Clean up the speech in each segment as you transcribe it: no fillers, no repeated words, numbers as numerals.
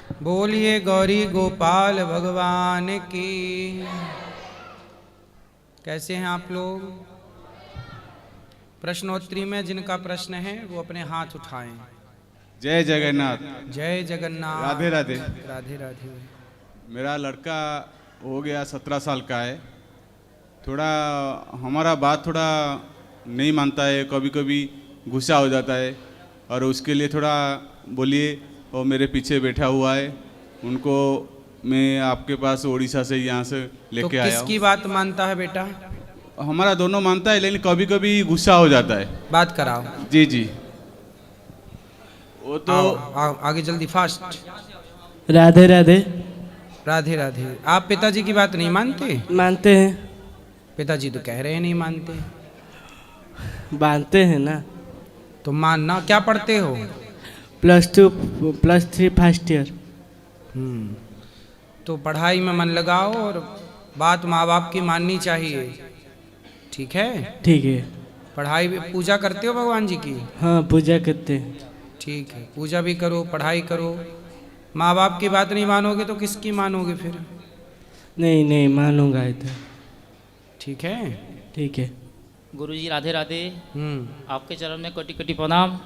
बोलिए गौरी गोपाल भगवान की। कैसे हैं आप लोग? प्रश्नोत्तरी में जिनका प्रश्न है वो अपने हाथ उठाएं। जय जगन्नाथ। जय जगन्नाथ। राधे राधे। राधे राधे। मेरा लड़का हो गया 17 साल का है। थोड़ा हमारा बात थोड़ा नहीं मानता है, कभी कभी गुस्सा हो जाता है और उसके लिए थोड़ा बोलिए। वो मेरे पीछे बैठा हुआ है, उनको मैं आपके पास उड़ीसा से यहाँ से लेके आया हूँ। किसकी बात मानता है बेटा? हमारा दोनों मानता है, लेकिन कभी कभी गुस्सा हो जाता है। बात कराओ। जी जी। वो तो आओ, आगे जल्दी फास्ट। राधे राधे। राधे राधे। आप पिताजी की बात नहीं मानते? मानते हैं। पिताजी तो कह रहे हैं नहीं मानते। मानते हैं ना। तो मानना। क्या पढ़ते हो? +2 +3 फर्स्ट ईयर। तो पढ़ाई में मन लगाओ और बात माँ बाप की माननी चाहिए, ठीक है? ठीक है। पढ़ाई पूजा करते हो भगवान जी की? हाँ, पूजा करते हैं। ठीक है, पूजा भी करो, पढ़ाई करो। माँ बाप की बात नहीं मानोगे तो किसकी मानोगे फिर? नहीं नहीं, मानूंगा इधर। ठीक है। ठीक है। गुरुजी राधे राधे। आपके चरण में कोटि कोटि प्रणाम।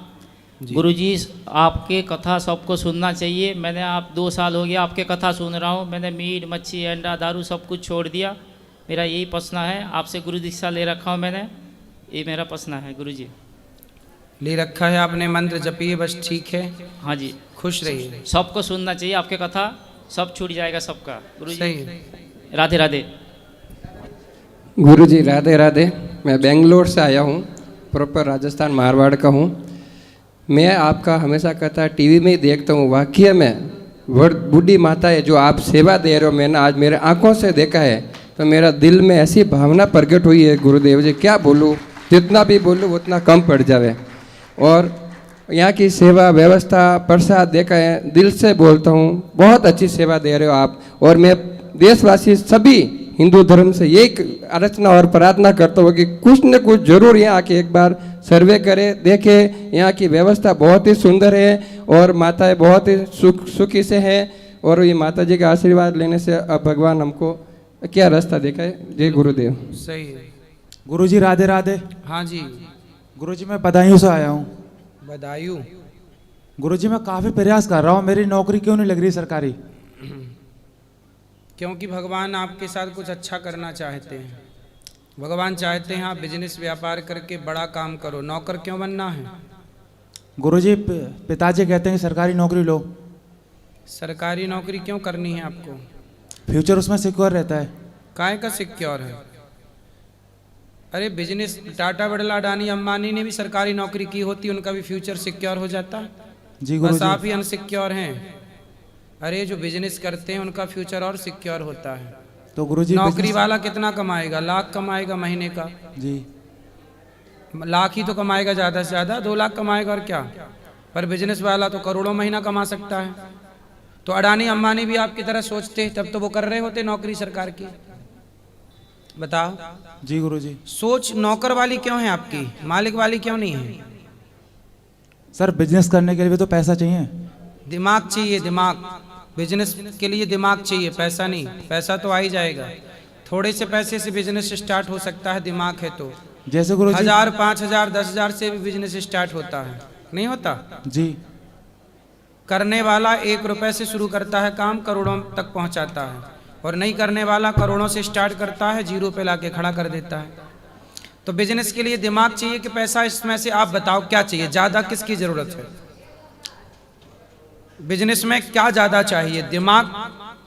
गुरुजी, आपके कथा सबको सुनना चाहिए। मैंने आप 2 साल हो गया आपके कथा सुन रहा हूँ। मैंने मीट मच्छी अंडा दारू सब कुछ छोड़ दिया। मेरा यही प्रश्न है, आपसे गुरु दीक्षा ले रखा हूँ मैंने, ये मेरा प्रश्न है गुरुजी। ले रखा है आपने, मंत्र जपिए बस, ठीक है? हाँ जी। खुश रहिए। सबको सुनना चाहिए आपके कथा, सब छूट जाएगा सबका। गुरुजी सही। राधे राधे। गुरुजी राधे राधे। मैं बेंगलोर से आया हूँ, प्रॉपर राजस्थान मारवाड़ का हूँ। मैं आपका हमेशा कथा टीवी में ही देखता हूँ। वाकई में बूढ़ी माता है जो आप सेवा दे रहे हो, मैंने आज मेरे आंखों से देखा है, तो मेरा दिल में ऐसी भावना प्रकट हुई है गुरुदेव जी, क्या बोलूँ, जितना भी बोलूँ उतना कम पड़ जावे। और यहाँ की सेवा व्यवस्था प्रसाद देखा है, दिल से बोलता हूँ, बहुत अच्छी सेवा दे रहे हो आप। और मैं देशवासी सभी हिंदू धर्म से यही अर्चना और प्रार्थना करता हूँ कि कुछ न कुछ जरूर यहाँ आके एक बार सर्वे करें, देखें। यहाँ की व्यवस्था बहुत ही सुंदर है और माताएं बहुत ही सुखी से हैं। और ये माता जी का आशीर्वाद लेने से अब भगवान हमको क्या रास्ता देखा है। जय गुरुदेव। सही है। गुरुजी राधे राधे। हाँ जी। गुरुजी मैं बदायूं से आया हूँ। बदायूं? गुरुजी मैं काफ़ी प्रयास कर रहा हूँ, मेरी नौकरी क्यों नहीं लग रही सरकारी? क्योंकि भगवान आपके साथ कुछ अच्छा करना चाहते हैं। भगवान चाहते हैं आप बिजनेस व्यापार करके बड़ा काम करो। नौकर क्यों बनना है? गुरुजी पिताजी कहते हैं कि सरकारी नौकरी लो। सरकारी नौकरी क्यों करनी है आपको? फ्यूचर उसमें सिक्योर रहता है। काय का सिक्योर है? अरे बिजनेस, टाटा बिरला अडानी अंबानी ने भी सरकारी नौकरी की होती, उनका भी फ्यूचर सिक्योर हो जाता। जी बस गुरुजी। आप ही अनसिक्योर हैं। अरे जो बिजनेस करते हैं उनका फ्यूचर और सिक्योर होता है। तो गुरुजी नौकरी वाला कितना कमाएगा? लाख कमाएगा महीने का। जी। लाख ही तो कमाएगा, ज़्यादा से ज़्यादा 2 लाख कमाएगा और क्या। पर बिजनेस वाला तो करोड़ों महीना कमा सकता है। तो अडानी अंबानी भी आपकी तरह सोचते तब तो वो कर रहे होते नौकरी सरकार की। बताओ। जी गुरुजी। सोच नौकर वाली क्यों है आपकी, मालिक वाली क्यों नहीं है? सर बिजनेस करने के लिए भी तो पैसा चाहिए। दिमाग चाहिए, दिमाग। बिजनेस के लिए दिमाग चाहिए, पैसा नहीं। पैसा तो आ ही जाएगा, थोड़े से पैसे से बिजनेस स्टार्ट हो सकता है, दिमाग है तो। जैसे गुरुजी 1000, 5000, 10,000 से भी बिजनेस स्टार्ट होता है, नहीं होता? जी। करने वाला 1 रुपए से शुरू करता है काम, करोड़ों तक पहुंचाता है। और नहीं करने वाला करोड़ों से स्टार्ट करता है, 0 पे लाके खड़ा कर देता है। तो बिजनेस के लिए दिमाग चाहिए कि पैसा? इसमें से आप बताओ क्या चाहिए, ज्यादा किसकी जरूरत है? बिजनेस में क्या ज्यादा चाहिए, दिमाग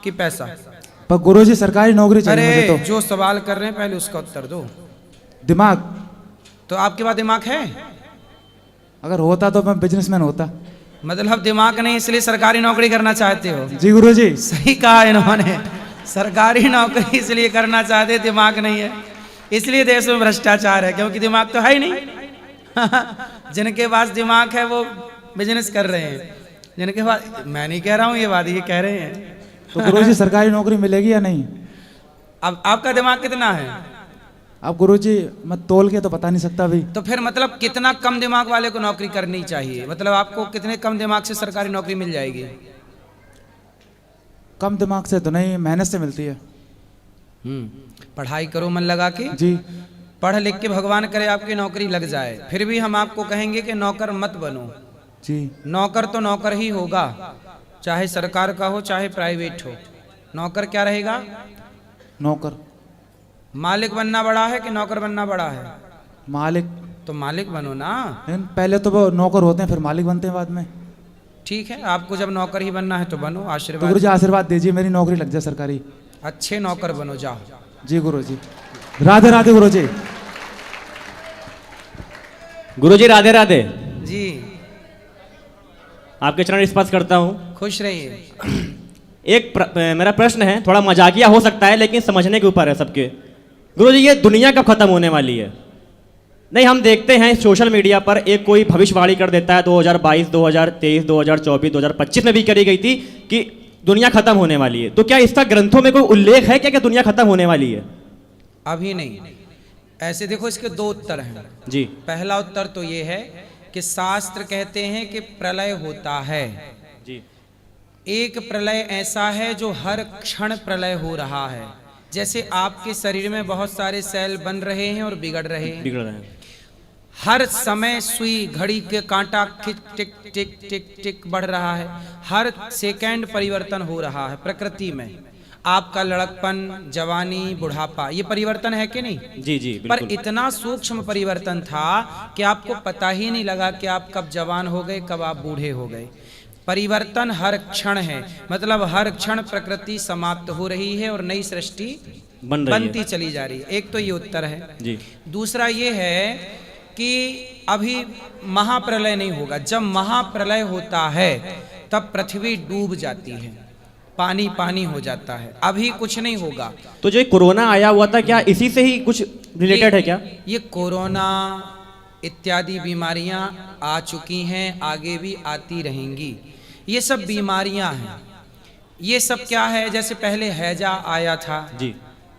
कि पैसा? पर गुरुजी सरकारी नौकरी चाहिए मुझे अरे तो। जो सवाल कर रहे हैं पहले उसका उत्तर दो। दिमाग। तो आपके पास दिमाग है? अगर होता तो मैं बिजनेसमैन होता। मतलब दिमाग नहीं इसलिए सरकारी नौकरी करना चाहते हो? जी गुरुजी। सही कहा इन्होंने, सरकारी नौकरी इसलिए करना चाहते, दिमाग नहीं है इसलिए देश में भ्रष्टाचार है, क्योंकि दिमाग तो है ही नहीं। जिनके पास दिमाग है वो बिजनेस कर रहे हैं, जिनके पास, मैं नहीं कह रहा हूँ ये बात, ये कह रहे हैं। तो गुरुजी सरकारी नौकरी मिलेगी या नहीं? अब आपका दिमाग कितना है? अब गुरुजी मैं तोल के तो बता नहीं सकता अभी। तो फिर मतलब कितना कम दिमाग वाले को नौकरी करनी चाहिए? मतलब आपको कितने कम दिमाग से सरकारी नौकरी मिल जाएगी? कम दिमाग से तो नहीं, मेहनत से मिलती है। पढ़ाई करो मन लगा के, जी पढ़ लिख के भगवान करे आपकी नौकरी लग जाए। फिर भी हम आपको कहेंगे कि नौकर मत बनो। जी। नौकर तो नौकर ही होगा, चाहे सरकार का हो चाहे प्राइवेट हो। नौकर क्या रहेगा? नौकर। मालिक बनना बड़ा है कि नौकर बनना बड़ा है? मालिक। तो मालिक बनो ना। लेकिन पहले तो वो नौकर होते हैं, फिर मालिक बनते हैं बाद में। ठीक है, आपको जब नौकर ही बनना है तो बनो। तो आशीर्वाद, गुरुजी आशीर्वाद दीजिए, मेरी नौकरी लग जाए सरकारी। अच्छे नौकर बनो, जाओ। जी गुरुजी। राधे राधे गुरुजी। गुरुजी राधे राधे। जी, आपके चरण स्पर्श करता हूँ। खुश रहिए। मेरा प्रश्न है, थोड़ा मजाकिया हो सकता है लेकिन समझने के ऊपर है सबके। गुरुजी, ये दुनिया कब खत्म होने वाली है? नहीं, हम देखते हैं सोशल मीडिया पर एक कोई भविष्यवाणी कर देता है 2022, 2023, 2024, 2025 में भी करी गई थी कि दुनिया खत्म होने वाली है। तो क्या इसका ग्रंथों में कोई उल्लेख है क्या कि दुनिया खत्म होने वाली है? अभी नहीं। ऐसे देखो, इसके दो उत्तर हैं। जी। पहला उत्तर तो ये है कि शास्त्र कहते हैं कि प्रलय होता है। जी। एक प्रलय ऐसा है जो हर क्षण प्रलय हो रहा है। जैसे आपके शरीर में बहुत सारे सेल बन रहे हैं और बिगड़ रहे हैं। बिगड़ रहे हैं। हर समय सुई घड़ी के कांटा टिक टिक टिक टिक टिक बढ़ रहा है। हर सेकंड परिवर्तन हो रहा है प्रकृति में। आपका लड़कपन, जवानी, बुढ़ापा, ये परिवर्तन है कि नहीं? जी जी पर बिल्कुल। इतना सूक्ष्म परिवर्तन था कि आपको पता ही नहीं लगा कि आप कब जवान हो गए, कब आप बूढ़े हो गए। परिवर्तन हर क्षण है, मतलब हर क्षण प्रकृति समाप्त हो रही है और नई सृष्टि बनती चली जा रही है। एक तो ये उत्तर है। जी। दूसरा ये है कि अभी महाप्रलय नहीं होगा। जब महाप्रलय होता है तब पृथ्वी डूब जाती है, पानी पानी हो जाता है। अभी कुछ नहीं होगा। तो जो कोरोना आया हुआ था, क्या इसी से ही कुछ रिलेटेड है क्या? ये कोरोना इत्यादि बीमारियां आ चुकी हैं, आगे भी आती रहेंगी। ये सब बीमारियां हैं। ये सब क्या है? जैसे पहले हैजा आया था, जी।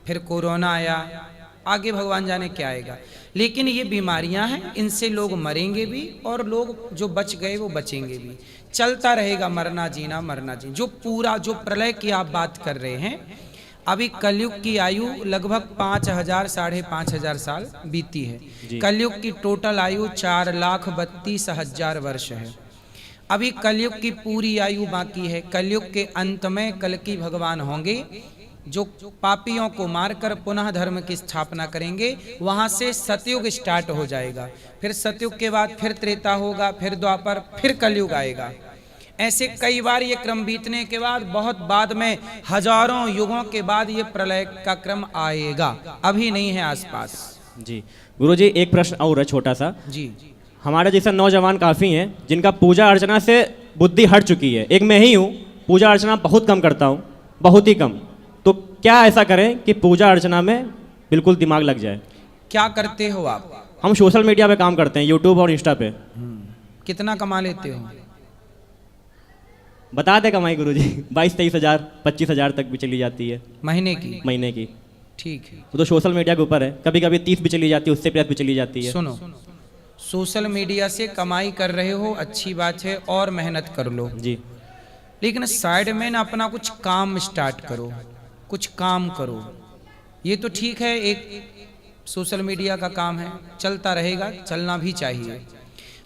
फिर कोरोना आया, आगे भगवान जाने क्या आएगा। लेकिन ये बीमारियां हैं, इनसे लोग मरेंगे भी और लोग जो बच गए वो बचेंगे भी। चलता रहेगा मरना जीना, मरना जीना। जो पूरा जो प्रलय की आप बात कर रहे हैं, अभी कलयुग की आयु लगभग 5000 साढ़े 5000 साल बीती है। कलयुग की टोटल आयु 4,32,000 वर्ष है। अभी कलयुग की पूरी आयु बाकी है। कलयुग के अंत में कल्कि भगवान होंगे जो पापियों को मारकर पुनः धर्म की स्थापना करेंगे। वहां से सतयुग स्टार्ट हो जाएगा। फिर सतयुग के बाद फिर त्रेता होगा, फिर द्वापर, फिर कलयुग आएगा। ऐसे कई बार ये क्रम बीतने के बाद बहुत बाद में हजारों युगों के बाद ये प्रलय का क्रम आएगा, अभी नहीं है आसपास। जी। गुरुजी, एक प्रश्न और है छोटा सा। जी। हमारे जैसे नौजवान काफ़ी हैं जिनका पूजा अर्चना से बुद्धि हट चुकी है। एक मैं ही हूँ, पूजा अर्चना बहुत कम करता हूँ, बहुत ही कम। तो क्या ऐसा करें कि पूजा अर्चना में बिल्कुल दिमाग लग जाए? क्या करते हो आप? हम सोशल मीडिया पे काम करते हैं, यूट्यूब और इंस्टा पे। कितना कमा लेते हो? बता दे कमाई गुरुजी। 22-23 हज़ार, 25 हज़ार तक भी चली जाती है महीने की? महीने की। ठीक है। वो तो सोशल मीडिया के ऊपर है। कभी कभी 30 भी चली जाती है, उससे प्लस भी चली जाती है। सुनो, सोशल मीडिया से कमाई कर रहे हो, अच्छी बात है, और मेहनत कर लो। जी। लेकिन साइड में ना अपना कुछ काम स्टार्ट करो, कुछ काम करो। ये तो ठीक है, एक सोशल मीडिया का काम है, चलता रहेगा, चलना भी चाहिए।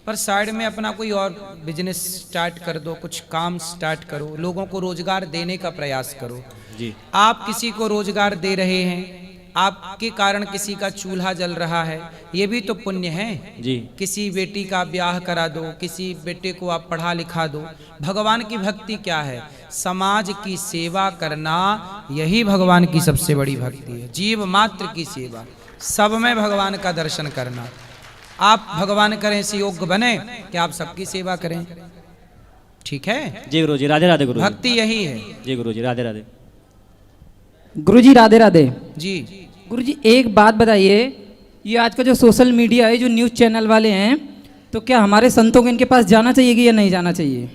पर साइड में अपना कोई और बिजनेस स्टार्ट कर दो, कुछ काम स्टार्ट करो, लोगों को रोजगार देने का प्रयास करो। जी। आप किसी को रोजगार दे रहे हैं, आपके कारण किसी का चूल्हा जल रहा है, ये भी तो पुण्य है। जी। किसी बेटी का ब्याह करा दो, किसी बेटे को आप पढ़ा लिखा दो। भगवान की भक्ति क्या है? समाज की सेवा करना, यही भगवान की सबसे बड़ी भक्ति है। जीव मात्र की सेवा, सब में भगवान का दर्शन करना। आप भगवान करें से योग्य बने कि आप सबकी सेवा करें। ठीक है जी गुरुजी, राधे राधे गुरुजी। भक्ति यही है। जी गुरुजी, राधे राधे। गुरुजी राधे राधे। जी गुरुजी, एक बात बताइए, ये आज का जो सोशल मीडिया है, जो न्यूज़ चैनल वाले हैं, तो क्या हमारे संतों को इनके पास जाना चाहिए कि या नहीं जाना चाहिए?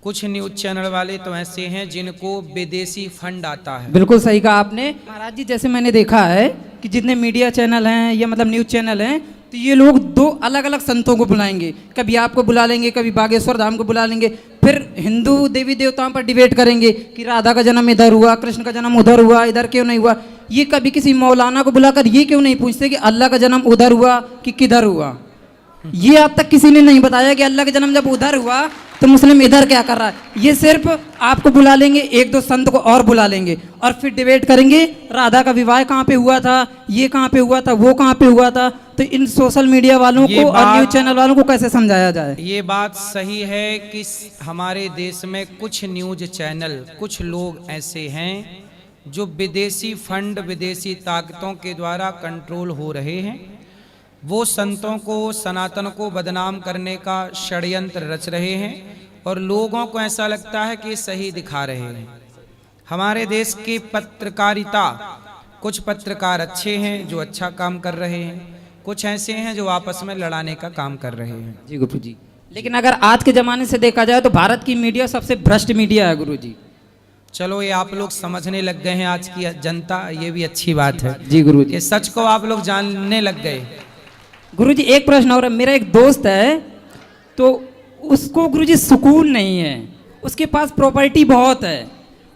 कुछ न्यूज चैनल वाले तो ऐसे हैं जिनको विदेशी फंड आता है। बिल्कुल सही कहा आपने महाराज जी। जैसे मैंने देखा है कि जितने मीडिया चैनल हैं या मतलब न्यूज़ चैनल हैं, तो ये लोग दो अलग अलग संतों को बुलाएंगे, कभी आपको बुला लेंगे, कभी बागेश्वर धाम को बुला लेंगे, फिर हिंदू देवी देवताओं पर डिबेट करेंगे कि राधा का जन्म इधर हुआ, कृष्ण का जन्म उधर हुआ, इधर क्यों नहीं हुआ। ये कभी किसी मौलाना को बुलाकर ये क्यों नहीं पूछते कि अल्लाह का जन्म उधर हुआ कि किधर हुआ। ये अब तक किसी ने नहीं बताया कि अल्लाह का जन्म जब उधर हुआ तो मुस्लिम इधर क्या कर रहा है। ये सिर्फ आपको बुला लेंगे, एक दो संत को और बुला लेंगे और फिर डिबेट करेंगे राधा का विवाह कहाँ पे हुआ था, ये कहाँ पे हुआ था, वो कहाँ पे हुआ था। तो इन सोशल मीडिया वालों को और न्यूज चैनल वालों को कैसे समझाया जाए। ये बात सही है कि हमारे देश में कुछ न्यूज चैनल, कुछ लोग ऐसे हैं जो विदेशी फंड, विदेशी ताकतों के द्वारा कंट्रोल हो रहे हैं। वो संतों को, सनातन को बदनाम करने का षड्यंत्र रच रहे हैं और लोगों को ऐसा लगता है कि ये सही दिखा रहे हैं। हमारे देश की पत्रकारिता, कुछ पत्रकार अच्छे हैं जो अच्छा काम कर रहे हैं, कुछ ऐसे हैं जो आपस में लड़ाने का काम कर रहे हैं। जी गुरु जी, लेकिन अगर आज के ज़माने से देखा जाए तो भारत की मीडिया सबसे भ्रष्ट मीडिया है गुरु जी। चलो ये आप लोग समझने लग गए हैं आज की जनता, ये भी अच्छी बात है जी गुरु जी, कि सच को आप लोग जानने लग गए। गुरु जी एक प्रश्न और है, मेरा एक दोस्त है तो उसको गुरु जी सुकून नहीं है, उसके पास प्रॉपर्टी बहुत है।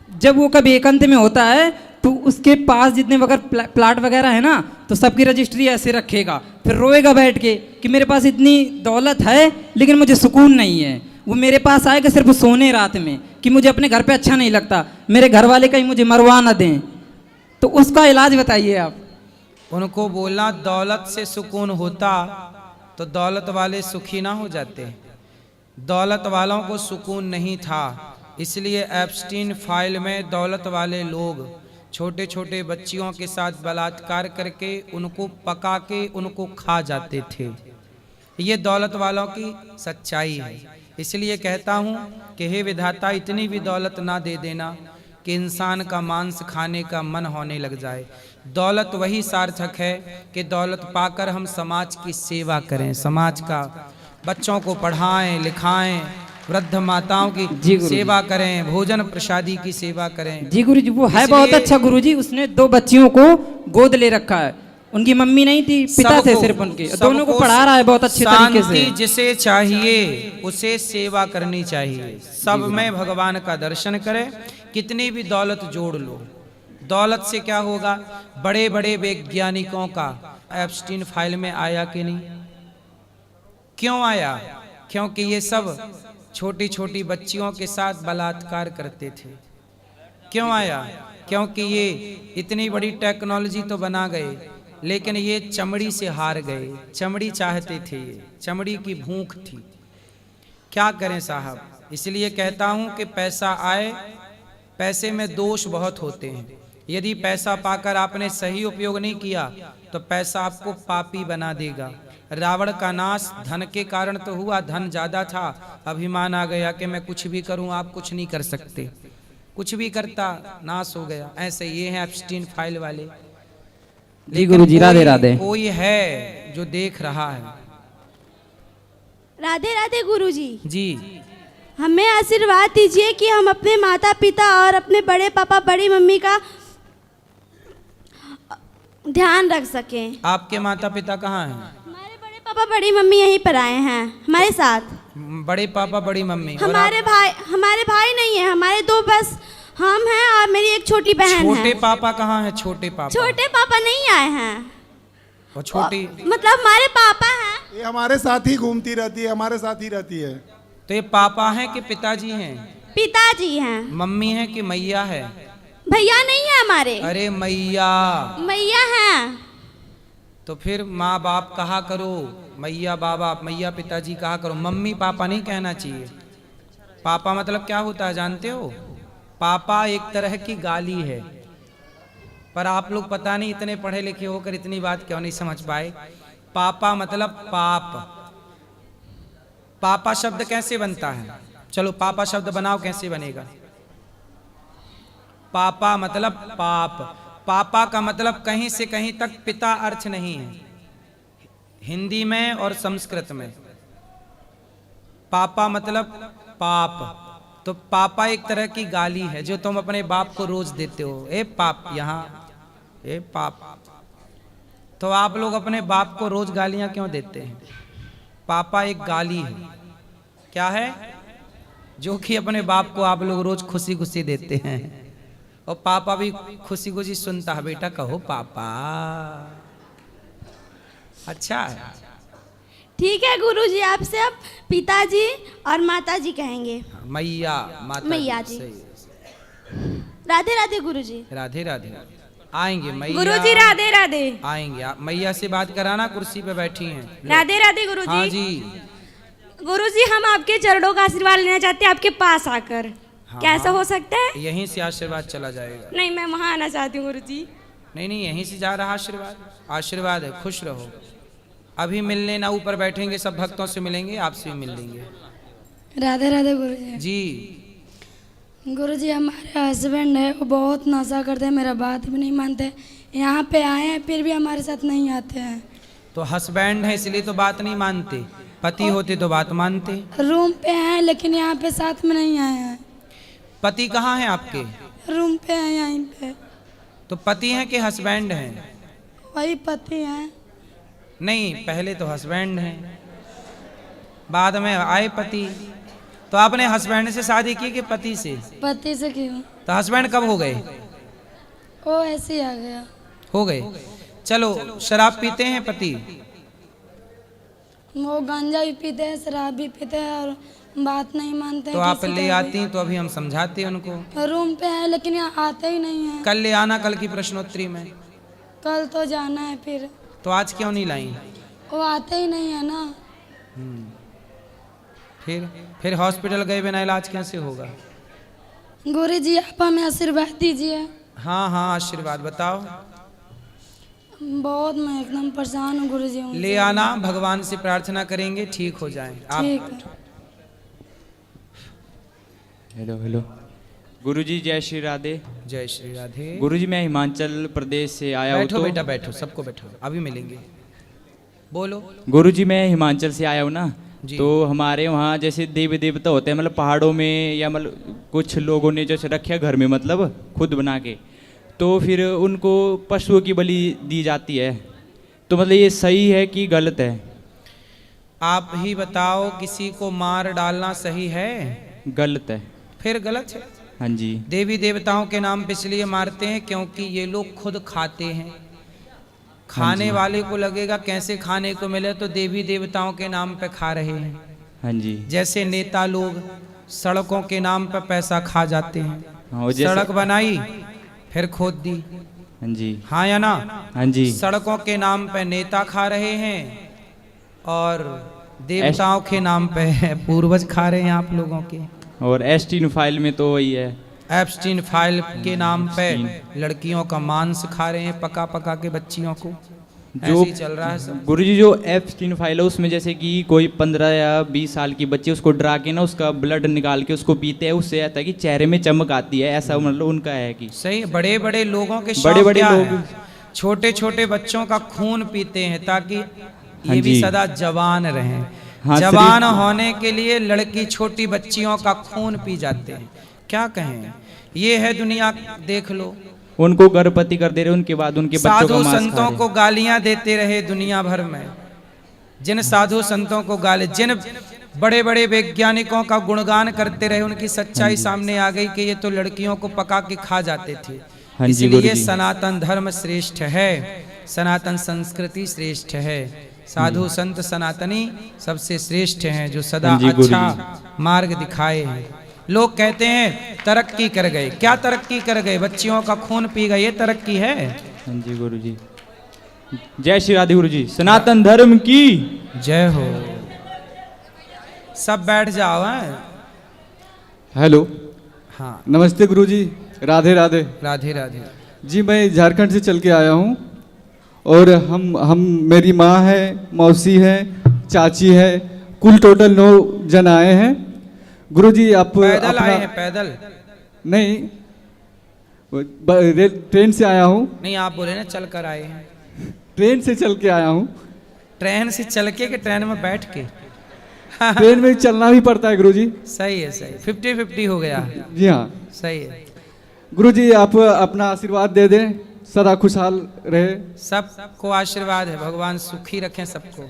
जब वो कभी एकांत में होता है तो उसके पास जितने अगर प्लाट वगैरह है ना तो सबकी रजिस्ट्री ऐसे रखेगा, फिर रोएगा बैठ के कि मेरे पास इतनी दौलत है लेकिन मुझे सुकून नहीं है। वो मेरे पास आएगा सिर्फ सोने रात में कि मुझे अपने घर पे अच्छा नहीं लगता, मेरे घर वाले कहीं मुझे मरवा ना दें। तो उसका इलाज बताइए आप। उनको बोलना दौलत से सुकून होता तो दौलत वाले सुखी ना हो जाते। दौलत वालों को सुकून नहीं था, इसलिए एप्स्टीन फाइल में दौलत वाले लोग छोटे छोटे बच्चियों के साथ बलात्कार करके उनको पका के उनको खा जाते थे। ये दौलत वालों की सच्चाई है। इसलिए कहता हूँ कि हे विधाता, इतनी भी दौलत ना दे देना कि इंसान का मांस खाने का मन होने लग जाए। दौलत वही सार्थक है कि दौलत पाकर हम समाज की सेवा करें, समाज का बच्चों को पढ़ाएं लिखाएं, वृद्ध माताओं की सेवा करें, भोजन प्रसादी की सेवा करें। जी गुरु जी, वो है बहुत अच्छा गुरु जी। उसने 2 बच्चियों को गोद ले रखा है, उनकी मम्मी नहीं थी, पिता थे सिर्फ उनके, दोनों को पढ़ा रहा है बहुत अच्छे तरीके से। जिसे चाहिए उसे सेवा करनी चाहिए, सब में भगवान का दर्शन करे। कितनी भी दौलत जोड़ लो, दौलत से क्या होगा। बड़े बड़े वैज्ञानिकों का एप्स्टीन फाइल में आया कि नहीं? क्यों आया? क्योंकि ये सब छोटी छोटी बच्चियों के साथ बलात्कार करते थे। क्यों आया? क्योंकि ये इतनी बड़ी टेक्नोलॉजी तो बना गए लेकिन ये चमड़ी से हार गए। चमड़ी चाहते थे, ये चमड़ी की भूख थी। क्या करें साहब। इसलिए कहता हूं कि पैसा आए, पैसे में दोष बहुत होते हैं। यदि पैसा पाकर आपने सही उपयोग नहीं किया तो पैसा आपको पापी बना देगा। रावण का नाश धन के कारण तो हुआ, धन ज्यादा था, अभिमान आ गया कि मैं कुछ भी करूं आप कुछ नहीं कर सकते, कुछ भी करता नाश हो गया। ऐसे ये हैं एप्स्टीन फाइल वाले। जी गुरु जी, राधे राधे। कोई है जो देख रहा है। राधे राधे गुरु जी। जी, हमें आशीर्वाद दीजिए कि हम अपने माता पिता और अपने बड़े पापा बड़ी मम्मी का ध्यान रख सकें। आपके माता पिता कहाँ हैं? हमारे बड़े पापा बड़ी मम्मी यहीं पर आए हैं हमारे साथ। बड़े पापा बड़ी मम्मी। हमारे भाई नहीं है, हमारे 2 बस हम हैं और मेरी एक छोटी बहन है। छोटे पापा कहाँ हैं? छोटे पापा नहीं आए हैं। और छोटी मतलब हमारे पापा हैं। ये हमारे साथ ही घूमती रहती है, हमारे साथ ही रहती है। तो ये पापा हैं कि पिताजी हैं? पिताजी हैं। मम्मी है कि मैया है? भैया नहीं है हमारे। अरे मैया हैं। तो फिर माँ बाप कहा करो, मैया बाबा, मैया पिताजी कहा करो, मम्मी पापा नहीं कहना चाहिए। पापा मतलब क्या होता है जानते हो? पापा एक तरह की गाली है, पर आप लोग पता नहीं इतने पढ़े लिखे होकर इतनी बात क्यों नहीं समझ पाए। पापा मतलब पाप। पापा शब्द कैसे बनता है? चलो पापा शब्द बनाओ, कैसे बनेगा? पापा मतलब पाप। पापा का मतलब कहीं से कहीं तक पिता अर्थ नहीं है हिंदी में और संस्कृत में। पापा मतलब पाप। तो पापा एक तरह की गाली है जो तुम अपने बाप को रोज देते हो। ए पाप, यहाँ ए पाप। तो आप लोग अपने बाप को रोज गालियां क्यों देते हैं? पापा एक गाली है, क्या है? जो कि अपने बाप को आप लोग रोज खुशी खुशी देते हैं, और पापा भी खुशी खुशी सुनता है, बेटा कहो पापा। अच्छा है। ठीक है गुरुजी, आपसे अब पिताजी और माताजी कहेंगे। मैया, माता मैया जी। सही है। राधे राधे गुरुजी। राधे राधे। आएंगे मैया। गुरुजी राधे राधे। आएंगे, आप मैया से बात कराना, कुर्सी पे बैठी हैं। राधे राधे गुरुजी। हाँ जी। गुरुजी हम आपके चरणों का आशीर्वाद लेना चाहते हैं आपके पास आकर। हाँ, क्या ऐसा हाँ। हो सकता है? यहीं से आशीर्वाद चला जाएगा। नहीं, मैं वहाँ आना चाहती हूँ गुरुजी। नहीं नहीं, यहीं से जा रहा आशीर्वाद। आशीर्वाद है, खुश रहो। अभी मिलने ना, ऊपर बैठेंगे, सब भक्तों से मिलेंगे, आपसे भी मिल लेंगे। राधे राधे गुरुजी। जी गुरुजी, हमारे हस्बैंड है, वो बहुत नशा करते हैं, मेरा बात भी नहीं मानते। यहाँ पे आए हैं फिर भी हमारे साथ नहीं आते हैं। तो हस्बैंड है इसलिए तो बात नहीं मानते, पति होते तो बात मानते। रूम पे हैं लेकिन यहाँ पे साथ में नहीं आए हैं। पति कहाँ है आपके? रूम पे हैं यहीं पे। तो पति हैं कि हस्बैंड हैं? वही पति हैं। नहीं, पहले तो हस्बैंड हैं, बाद में आए पति। तो आपने हस्बैंड से शादी की कि पति से? पति से क्यों? तो हस्बैंड कब हो गए? वो ऐसे ही आ गया। हो गए। चलो, शराब पीते हैं पति? वो गांजा भी पीते हैं, शराब भी पीते हैं और बात नहीं मानते तो हैं आप किसी ले का आती, तो अभी हम समझाते हैं उनको। रूम पे है लेकिन यहाँ आते ही नहीं है। कल ले आना, कल की प्रश्नोत्तरी में। कल तो जाना है फिर। तो आज क्यों नहीं लाई? वो आते ही नहीं है ना। फिर हॉस्पिटल गए बिना इलाज कैसे होगा? गुरुजी आप हमें आशीर्वाद दीजिए। हाँ हाँ, आशीर्वाद बताओ। बहुत मैं एकदम परेशान हूँ गुरुजी। ले आना, भगवान से प्रार्थना करेंगे ठीक हो जाए आप। ठीक है। हेलो हेलो गुरुजी, जय श्री राधे। जय श्री राधे। गुरुजी, मैं हिमाचल प्रदेश से आया हूँ। बैठो बेटा बैठो, सबको बैठो, अभी मिलेंगे। बोलो। गुरुजी, मैं हिमाचल से आया हूँ ना, जी। तो हमारे वहाँ जैसे देवी देवता होते हैं, मतलब पहाड़ों में, या मतलब कुछ लोगों ने जैसे रखे घर में, मतलब खुद बना के, तो फिर उनको पशुओं की बलि दी जाती है। तो मतलब ये सही है कि गलत है? आप ही बताओ, किसी को मार डालना सही है? गलत है। फिर गलत है। हाँ जी। देवी देवताओं के नाम पे इसलिए मारते हैं क्योंकि ये लोग खुद खाते हैं। खाने वाले को लगेगा कैसे खाने को मिले, तो देवी देवताओं के नाम पे खा रहे हैं। हाँ जी। जैसे नेता लोग सड़कों के नाम पे पैसा खा जाते हैं। हाँ, सड़क बनाई फिर खोद दी। हाँ जी। हाँ या ना? हाँ जी। सड़कों के नाम पे नेता खा रहे हैं और देवताओं के नाम पे पूर्वज खा रहे हैं आप लोगों के। और एस्टीन फाइल में तो वही है, एप्स्टीन फाइल के नाम पे लड़कियों का मांस खा रहे हैं, पका पका के बच्चियों को। जो ऐसे ही चल रहा है सब। गुरुजी, जो एप्स्टीन फाइल है उसमें जैसे कि कोई 15 या 20 साल की बच्ची, उसको डरा के ना उसका ब्लड निकाल के उसको पीते हैं, उससे आता है कि चेहरे में चमक आती है, ऐसा मतलब उनका है कि सही। बड़े बड़े लोगों के बड़े बड़े लोग छोटे छोटे बच्चों का खून पीते हैं ताकि ये भी सदा जवान रहें। हाँ, जवान होने के लिए लड़की छोटी बच्चियों का खून पी जाते हैं। क्या कहें, ये है दुनिया, देख लो। उनको गर्भवती कर दे रहे, उनके बाद उनके बच्चों साधु का मांस खा संतों रहे। को गालियां देते रहे दुनिया भर में। जिन साधु संतों को गाली, जिन बड़े बड़े वैज्ञानिकों का गुणगान करते रहे, उनकी सच्चाई सामने आ गई कि ये तो लड़कियों को पका के खा जाते थे। हाँ जी, इसलिए गुरुजी। सनातन धर्म श्रेष्ठ है, सनातन संस्कृति श्रेष्ठ है। साधु संत सनातनी सबसे श्रेष्ठ हैं, जो सदा हाँ जी, अच्छा मार्ग दिखाए हैं। लोग कहते हैं तरक्की कर गए, क्या तरक्की कर गए? बच्चियों का खून पी गए, ये तरक्की है? हाँ जी गुरुजी। जय श्री राधे गुरुजी, सनातन धर्म की जय हो। सब बैठ जाओ। हैं? हेलो। हाँ नमस्ते गुरुजी, राधे राधे। राधे राधे। जी, मैं झारखंड से चल के आया हूँ और हम मेरी माँ है, मौसी है, चाची है, कुल टोटल 9 जन आए हैं। गुरुजी आप पैदल आए हैं? पैदल नहीं, ट्रेन से आया हूँ। नहीं, आप बोले ना चल कर आए हैं। ट्रेन से चल के आया हूँ। ट्रेन से चल के कि ट्रेन में बैठ के? ट्रेन में चलना भी पड़ता है गुरुजी। सही है, सही। 50-50 हो गया। जी हाँ, सही है। गुरुजी आप अपना आशीर्वाद दे दें सदा खुशहाल रहे। सबको आशीर्वाद है, भगवान सुखी रखें सबको।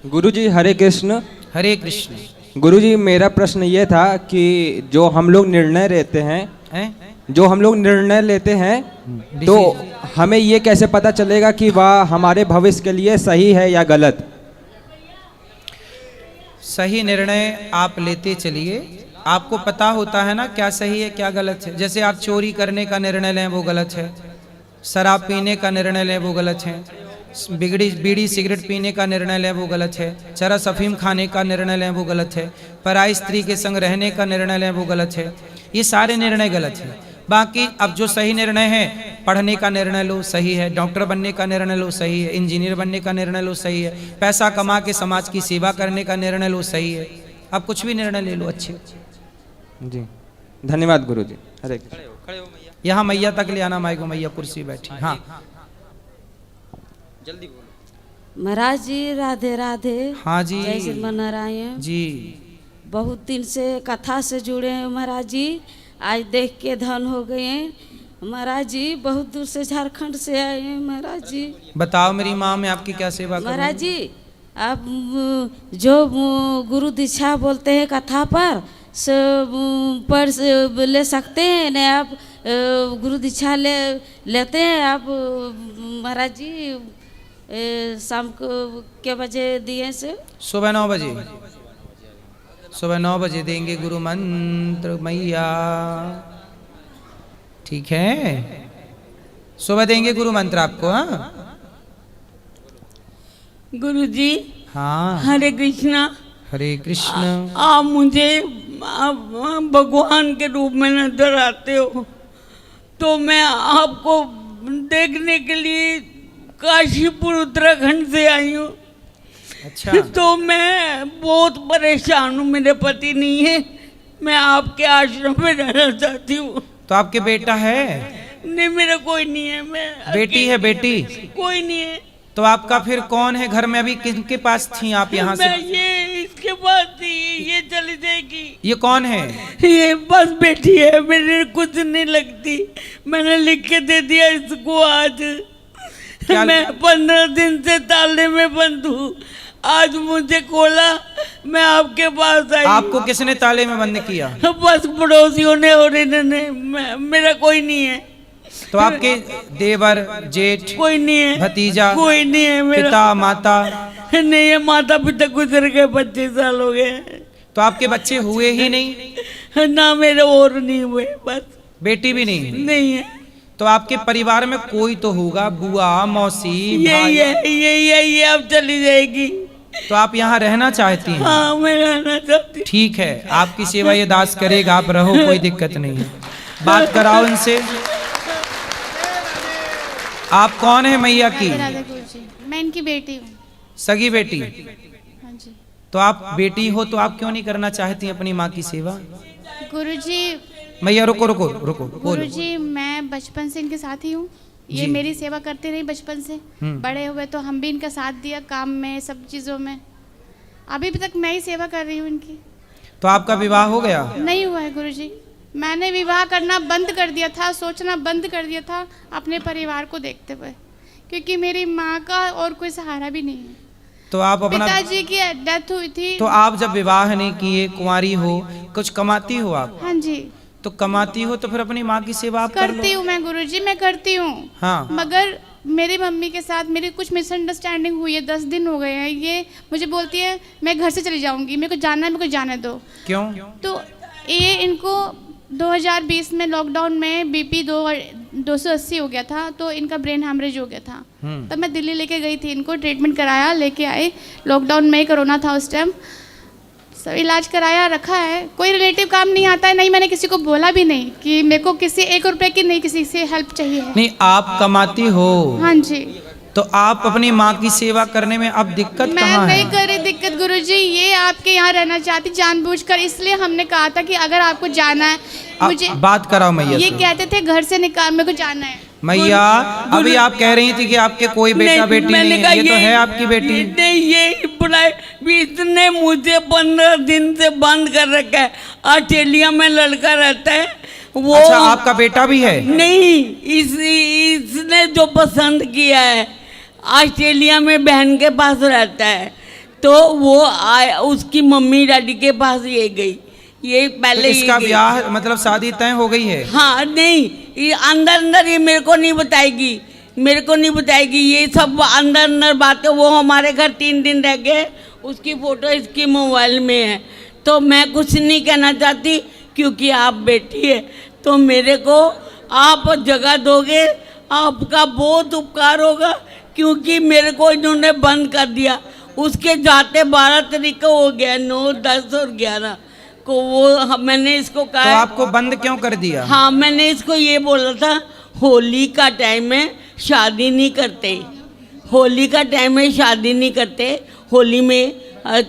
गुरुजी हरे कृष्ण। हरे कृष्ण। गुरुजी मेरा प्रश्न ये था कि जो हम लोग निर्णय लेते हैं, जो हम लोग निर्णय लेते हैं तो हमें ये कैसे पता चलेगा कि वह हमारे भविष्य के लिए सही है या गलत? सही निर्णय आप लेते चलिए, आपको पता होता है ना क्या सही है क्या गलत है। जैसे आप चोरी करने का निर्णय लें वो गलत है, शराब पीने का निर्णय लें वो गलत है, बीड़ी सिगरेट पीने का निर्णय लें वो गलत है, चरस अफीम खाने का निर्णय लें वो गलत है, पराई स्त्री के संग रहने का निर्णय लें वो गलत है। ये सारे निर्णय गलत है। बाकी अब जो सही निर्णय है, पढ़ने का निर्णय लो सही है, डॉक्टर बनने का निर्णय लो सही है, इंजीनियर बनने का निर्णय लो सही है, पैसा कमा के समाज की सेवा करने का निर्णय लो सही है। अब कुछ भी निर्णय ले लो अच्छे। जी धन्यवाद गुरुजी। हरे कृष्ण। यहाँ मैया तक ले आना, माई को मैया कुर्सी बैठी। हाँ जल्दी बोलो। महाराज जी राधे राधे। हाँ जी। जय श्री नारायण जी। बहुत दिन से कथा से जुड़े हैं महाराज जी, आज देख के धन हो गए हैं महाराज जी। बहुत दूर से झारखंड से आए हैं महाराज जी। बताओ मेरी माँ, मैं आपकी क्या सेवा करूं? महाराज जी आप जो गुरु दीक्षा बोलते हैं कथा पर पढ़ ले सकते हैं न? आप गुरु दीक्षा लेते हैं आप महाराज जी? शाम को क्या बजे दिए से? सुबह 9 बजे। सुबह 9 बजे देंगे गुरु मंत्र मैया, ठीक है? सुबह देंगे गुरु मंत्र आपको। हाँ गुरु जी। हाँ हरे कृष्णा। हरे कृष्ण। आप मुझे भगवान के रूप में नजर आते हो, तो मैं आपको देखने के लिए काशीपुर उत्तराखंड से आई हूँ। अच्छा। तो मैं बहुत परेशान हूँ, मेरे पति नहीं है, मैं आपके आश्रम में रहना चाहती हूँ। तो आपके बेटा है? नहीं मेरा कोई नहीं है। मैं बेटी है? बेटी कोई नहीं है। तो आपका फिर कौन है घर में? अभी किसके पास थी आप यहाँ से? मैं ये इसके पास थी, ये चली जाएगी। ये कौन है? ये बस बेटी है, मेरे कुछ नहीं लगती। मैंने लिख के दे दिया इसको आज। मैं 15 दिन से ताले में बंद हूँ, आज मुझे खोला, मैं आपके पास आई। आपको किसने ताले में बंद किया? बस पड़ोसियों ने और इन्होंने। मेरा कोई नहीं है। तो आपके देवर जेठ कोई नहीं है? भतीजा कोई नहीं है मेरा। पिता माता? नहीं है, माता पिता गुजर गए, 25 साल हो गए। तो आपके बच्चे हुए ही नहीं? ना मेरे और नहीं हुए, बस। बेटी भी नहीं? नहीं है। तो आपके परिवार में कोई तो होगा, बुआ मौसी यही है, यही है। अब चली जाएगी। तो आप यहाँ रहना चाहती हैं? हाँ मैं रहना चाहती हूँ। ठीक है, आपकी सेवा ये दास करेगा, आप रहो, कोई दिक्कत नहीं है। बात कराओ इनसे। आप कौन है मैया की? मैं इनकी बेटी हूँ। सगी बेटी? हाँ जी। तो आप बेटी हो तो आप क्यों नहीं करना चाहती अपनी माँ की सेवा? गुरुजी। मैया रुको रुको रुको। गुरुजी मैं बचपन से इनके साथ ही हूँ, ये मेरी सेवा करते रही बचपन से। बड़े हुए तो हम भी इनका साथ दिया काम में, सब चीज़ों में। अभी तक मैं ही सेवा कर रही हूँ इनकी। तो आपका विवाह हो गया? नहीं हुआ है गुरुजी, मैंने विवाह करना बंद कर दिया था, सोचना बंद कर दिया था अपने परिवार को देखते हुए, क्योंकि मेरी माँ का और कोई सहारा भी नहीं है। तो आप अपना पिताजी की डेथ हुई थी। तो आप जब विवाह नहीं किए, कुंवारी हो, कुछ कमाती हो आप? हाँ जी। तो कमाती हो तो फिर अपनी माँ की सेवा आप कर लो। करती हूँ मैं गुरुजी, मैं करती हूँ। हाँ। मगर मेरी मम्मी के साथ मेरी कुछ मिसअंडरस्टैंडिंग हुई है, 10 दिन हो गए हैं। ये मुझे बोलती है मैं घर से चली जाऊंगी, मेरे को जाना है, मेरे को जाने दो। क्यों? तो ये इनको 2020 में लॉकडाउन में BP 280 हो गया था, तो इनका ब्रेन हैमरेज हो गया था। तब मैं दिल्ली लेके गई थी, इनको ट्रीटमेंट कराया, लेके आए। लॉकडाउन में कोरोना था उस टाइम, सब इलाज कराया, रखा है। कोई रिलेटिव काम नहीं आता है, नहीं मैंने किसी को बोला भी नहीं कि मेरे को किसी 1 रुपए की नहीं किसी से हेल्प चाहिए है। नहीं, आप कमाती हो? हाँ जी। तो आप अपनी माँ की सेवा करने में अब दिक्कत कहाँ है? मैं नहीं कर रही दिक्कत गुरुजी, ये आपके यहाँ रहना चाहती जानबूझकर, इसलिए हमने कहा था कि अगर आपको जाना है मुझे बात कराओ मैया। ये कहते थे घर से निकाल, मेरे को जाना है। मैया अभी आप कह रही थी कि आपके कोई बेटा बेटी नहीं है, ये तो है आपकी बेटी। नहीं, ये बुलाए भी, इसने मुझे 15 दिन से बंद कर रखा है। ऑस्ट्रेलिया में लड़का रहता है, वो अच्छा, आपका बेटा भी है? नहीं, इसने जो पसंद किया है, ऑस्ट्रेलिया में बहन के पास रहता है, तो वो उसकी मम्मी डैडी के पास ये गई, ये पहले तो इसका ये ब्याह मतलब शादी तय हो गई है? हाँ, नहीं, ये अंदर अंदर ये मेरे को नहीं बताएगी, मेरे को नहीं बताएगी, ये सब अंदर अंदर बातें। वो हमारे घर 3 दिन रह गए, उसकी फ़ोटो इसकी मोबाइल में है। तो मैं कुछ नहीं कहना चाहती, क्योंकि आप बेटी है, तो मेरे को आप जगह दोगे, आपका बहुत उपकार होगा, क्योंकि मेरे को इन्होंने बंद कर दिया। उसके जाते 12 तारीख को हो गया, 9, 10 और 11 को वो मैंने इसको कहा। तो आपको बंद क्यों कर दिया? हाँ, मैंने इसको ये बोला था, होली का टाइम में शादी नहीं करते, होली का टाइम में शादी नहीं करते, होली में